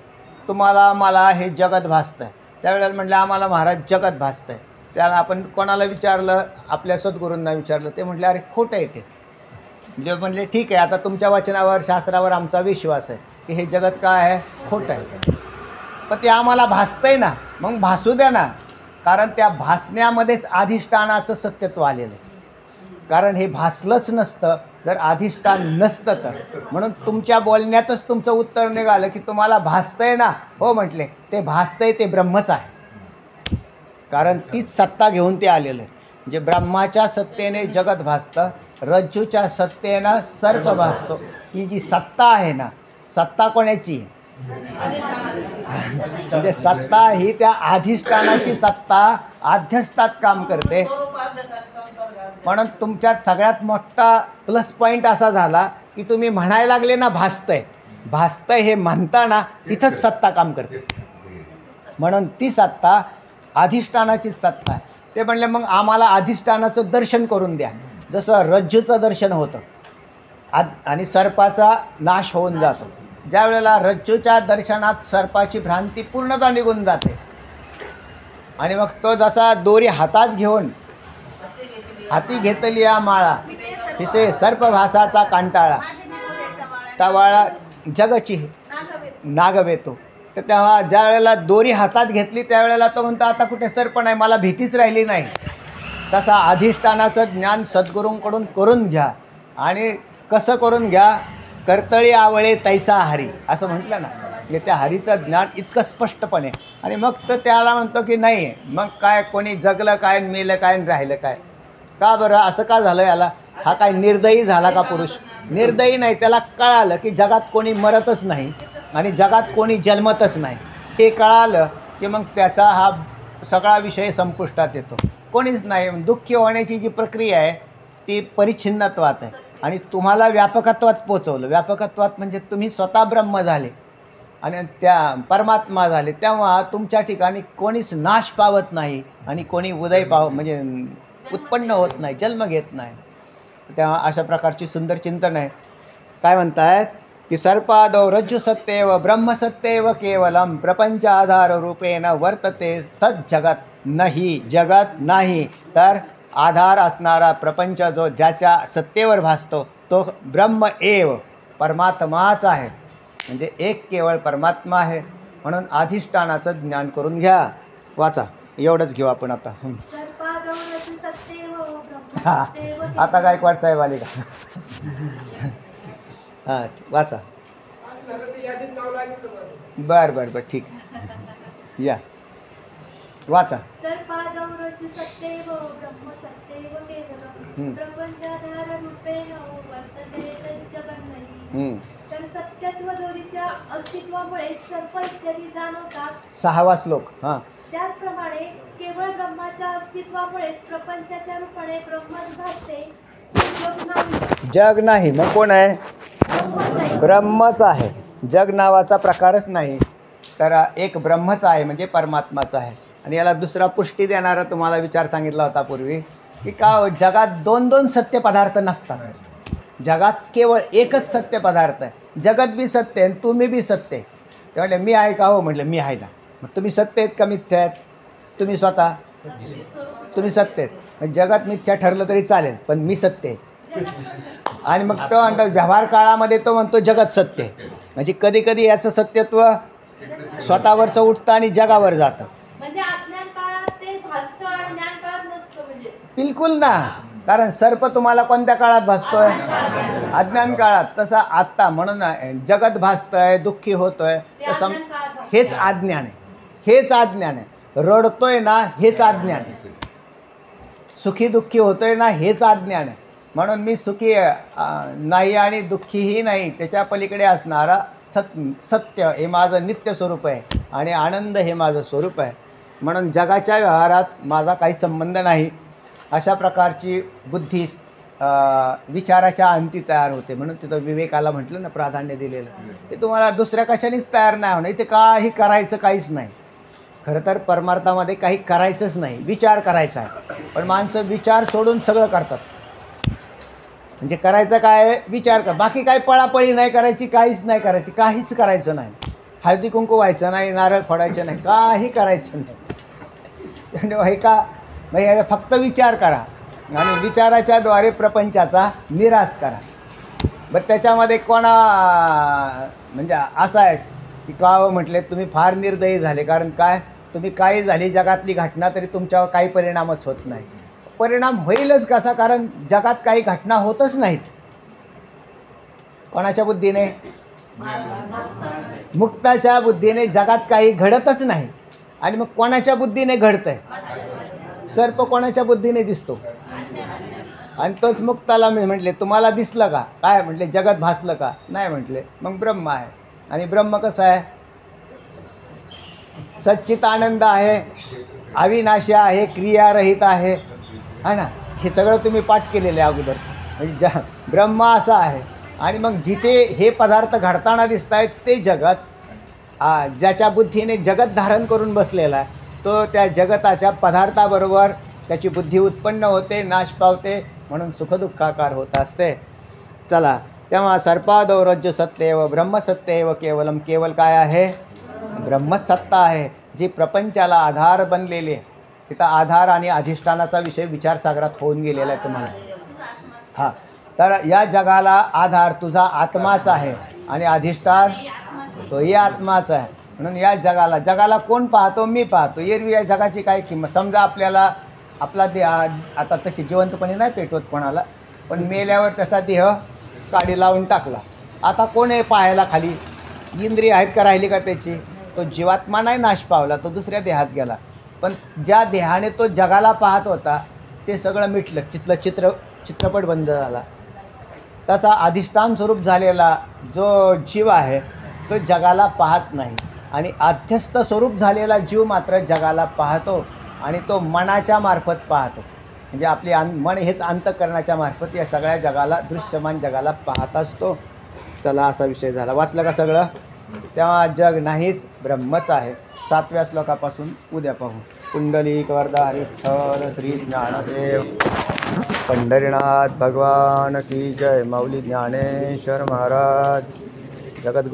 तुम्हाला मला हे जगत भासतंय. त्यावेळेला म्हटलं आम्हाला महाराज जगत भासतंय. त्याला आपण कोणाला विचारलं, आपल्या सद्गुरूंना विचारलं, ते म्हटले अरे खोटं आहे ते. जे म्हणले ठीक आहे, आता तुमच्या वचनावर शास्त्रावर आमचा विश्वास आहे की हे जगत काय आहे, खोटं आहे, पण ते आम्हाला भासतंय ना, मग भासू द्या ना. कारण त्या भासण्यामध्येच अधिष्ठानाचं सत्यत्व आलेलं आहे. कारण हे भासलंच नसतं जर अधिष्ठान नसतं तर. म्हणून तुमच्या बोलण्यातच तुमचं उत्तर निघालं की तुम्हाला भासतंय ना. हो म्हटले, ते भासतंय ते ब्रह्मच आहे. कारण तीच सत्ता घेऊन ते आलेलं आहे. म्हणजे ब्रह्माच्या सत्तेने जगत भासतं, रज्जूच्या सत्तेनं सर्प भासतो. ही जी सत्ता आहे ना, सत्ता कोणाची? म्हणजे सत्ता ही त्या अधिष्ठानाची सत्ता आध्यस्थात काम करते. म्हणून तुमच्यात सगळ्यात मोठा प्लस पॉईंट असा झाला की तुम्ही म्हणायला लागले ना भासतंय. भासतंय हे म्हणताना तिथंच सत्ता काम करते. म्हणून ती सत्ता अधिष्ठानाची सत्ता आहे. ते म्हणले मग आम्हाला अधिष्ठानाचं दर्शन करून द्या. जसं रज्जूचं दर्शन होतं आणि सर्पाचा नाश होऊन जातो. ज्या वेळेला रज्जूच्या दर्शनात सर्पाची भ्रांती पूर्णतः निघून जाते आणि मग तो जसा दोरी हातात घेऊन हाती घेतली या माळा पिसे सर्पभासाचा कांटाळा तवाळा जगची नागवेतो. तर तेव्हा ज्या वेळेला दोरी हातात घेतली त्यावेळेला तो म्हणतो आता कुठे सर्प नाही, मला भीतीच राहिली नाही. तसा अधिष्ठानाचं ज्ञान सद्गुरूंकडून करून घ्या. आणि कसं करून घ्या? कर्तळी आवळे तैसा हरी असं म्हटलं ना. म्हणजे त्या हरीचं ज्ञान इतकं स्पष्टपणे. आणि मग तो त्याला म्हणतो की नाही, मग काय कोणी जगलं काय, मेलं काय, राहिलं काय? का बरं असं का झालं याला? हा काय निर्दयी झाला का पुरुष? निर्दयी नाही. त्याला कळालं की जगात कोणी मरतच नाही आणि जगात कोणी जन्मतच नाही. हे कळालं की मग त्याचा हा सगळा विषय संपुष्टात येतो. कोणीच नाही. दुःखी होण्याची जी प्रक्रिया आहे ती परिच्छिन्नत्वात आहे. आणि तुम्हाला व्यापकत्वात पोचवलं. व्यापकत्वात म्हणजे तुम्ही स्वतः ब्रह्म झाले आणि त्या परमात्मा झाले. तेव्हा तुमच्या ठिकाणी कोणीच नाश पावत नाही आणि कोणी उदय म्हणजे उत्पन्न होत नाही, जन्म घेत नाही. तेव्हा अशा प्रकारची सुंदर चिंतन आहे. काय म्हणतायत की सर्पादौ रज्जु सत्येव ब्रह्मसत्येव केवलम प्रपंच आधार रूपेण वर्तते तत् जगत नाही. जगत नाही तर आधार असणारा प्रपंच जो ज्याच्या सत्तेवर भासतो तो ब्रह्म एव परमात्माच आहे. म्हणजे एक केवळ परमात्मा आहे. म्हणून अधिष्ठानाचं ज्ञान करून घ्या. वाचा, एवढंच घेऊ आपण आता. हां, आता गायकवाड साहेब आले का? हां, वाचा. बरं बरं बरं, ठीक आहे, या वाचा. सत्यत्व दोरीच्या अस्तित्वामुळे सर्प इत्यादी जाणवतात. 6वा श्लोक. हां, त्याचप्रमाणे केवळ ब्रह्माच्या अस्तित्वामुळे प्रपंचाच्या रूपाने ब्रह्मच भासते. जग नाही. मग कोण आहे? ब्रह्मच आहे. जग नावाचा प्रकारच नाही. तर एक ब्रह्मच आहे म्हणजे परमात्माच आहे. आणि याला दुसरा पुष्टी देणारा तुम्हाला विचार सांगितला होता पूर्वी की का जगात दोन दोन सत्य पदार्थ नसतात. जगात केवळ एकच सत्य पदार्थ आहे. जगत बी सत्य आहे, तुम्ही बी सत्य आहे. ते म्हटले मी आहे का? हो म्हटलं मी आहे ना. मग तुम्ही सत्य आहेत का मिथ्या आहेत? तुम्ही स्वतः तुम्ही सत्य आहेत. जगात मिथ्या ठरलं तरी चालेल पण मी सत्य आहे. आणि मग तो म्हणतो व्यवहार काळामध्ये तो म्हणतो जगत सत्य आहे. म्हणजे कधी कधी याचं सत्यत्व स्वतःवरचं उठतं आणि जगावर जातं. म्हणजे अज्ञान काळात ते भासतं आणि ज्ञान काळात नसतं. म्हणजे बिलकुल ना. कारण सर्प तुम्हाला कोणत्या काळात भासतोय? अज्ञान काळात. तसा आत्ता म्हणून जगत भासतंय, दुःखी होतोय, तसं हेच अज्ञान आहे. हेच अज्ञान आहे. रडतोय ना हेच अज्ञान आहे. सुखी दुःखी होतोय ना हेच अज्ञान आहे. म्हणून मी सुखी नाही आणि दुःखीही नाही. त्याच्या पलीकडे असणारा सत्य हे माझं नित्य स्वरूप आहे आणि आनंद हे माझं स्वरूप आहे. म्हणून जगाच्या व्यवहारात माझा काही संबंध नाही. अशा प्रकारची बुद्धी विचाराच्या अंती तयार होते. म्हणून तिथं विवेकाला म्हटलं ना प्राधान्य दिलेलं. ते तुम्हाला दुसऱ्या कशानेच तयार नाही होणं. इथे काही करायचं काहीच नाही. खरं तर परमार्थामध्ये काही करायचंच नाही, विचार करायचा आहे. पण माणसं विचार सोडून सगळं करतात. म्हणजे करायचं काय, विचार कर. बाकी काय पळापळी नाही करायची, काहीच नाही करायची, काहीच करायचं नाही. हळदी कुंकू व्हायचं नाही, नारळ फोडायचं नाही, काही करायचं नाही. म्हणजे का म्हणजे फक्त विचार करा आणि विचाराच्या द्वारे प्रपंचाचा निराश करा. बरं त्याच्यामध्ये म्हणजे असं आहे की का म्हटले तुम्ही फार निर्दयी झाले. कारण काय, तुम्ही काही झाली जगातली घटना तरी तुमच्यावर काही परिणामच होत नाही. परिणाम होईलच कसा, कारण जगात काही घटना होतच नाहीत. कोणाच्या बुद्धीने, मुक्ताच्या बुद्धीने जगात काही घडतच नाही. आणि मग कोणाच्या बुद्धीने घडतंय, सर्प कोणाच्या बुद्धीने दिसतो. आणि तोच मुक्ताला मी म्हटले तुम्हाला दिसलं का, काय म्हटले जगत भासलं का, नाही म्हटले. मग ब्रह्म आहे. आणि ब्रह्म कसं आहे, सच्चित आनंद आहे, अविनाशी आहे, क्रियारहित आहे, है ना. हे सगळं तुम्ही पाठ केलेलं आहे अगोदर. म्हणजे ब्रह्म असं आहे. आणि मग जिथे हे पदार्थ घडताना दिसत आहेत ते जगत, ज्याच्या बुद्धीने जगत धारण करून बसलेला आहे तो त्या जगताच्या पदार्थाबरोबर त्याची बुद्धी उत्पन्न होते, नाश पावते, म्हणून सुखदुःखाकार होत असते. चला, तेव्हा सर्पादौ रज्जु सत्येव ब्रह्मसत्येव केवलम. केवल काय आहे, ब्रह्मसत्ता आहे जी प्रपंचाला आधार बनलेली आहे. तिथं आधार आणि अधिष्ठानाचा विषय विचारसागरात होऊन गेलेला आहे तुम्हाला. हां, तर या जगाला आधार तुझा आत्माच आहे आणि अधिष्ठान तोही आत्माच आहे. म्हणून या जगाला कोण पाहतो, मी पाहतो. एरवी या जगाची काय किंमत. समजा आपल्याला आपला देह आता तशी जिवंतपणे नाही पेटवत कोणाला, पण मेल्यावर त्याचा देह काडी लावून टाकला, आता कोण आहे पाहायला खाली, इंद्रिय आहेत का राहिली का त्याची. तो जीवात्मा नाही नाश पावला, तो दुसऱ्या देहात गेला. पण ज्या देहाने तो जगाला पाहत होता ते सगळं मिटलं, तिथलं चित्रपट बंद झाला. तसा अधिष्ठान स्वरूप झालेला जो जीव आहे तो जगाला पाहत नाही. आणि अध्यस्थ स्वरूप झालेला जीव मात्र जगाला पाहतो आणि तो मनाच्या मार्फत पाहतो. म्हणजे आपली मन हेच अंतःकरणाच्या मार्फत या सगळ्या जगाला, दृश्यमान जगाला पाहत असतो. चला, असा विषय झाला. वाचलं का सगळं. तेव्हा जग नाहीच, ब्रह्मच आहे. 7व्या श्लोकापासून उद्या पाहू. कुंडलिक वरदा विठ्ठल श्री ज्ञानदेव पंढरीनाथ भगवान की जय. माऊली ज्ञानेश्वर महाराज जगद्गुरु.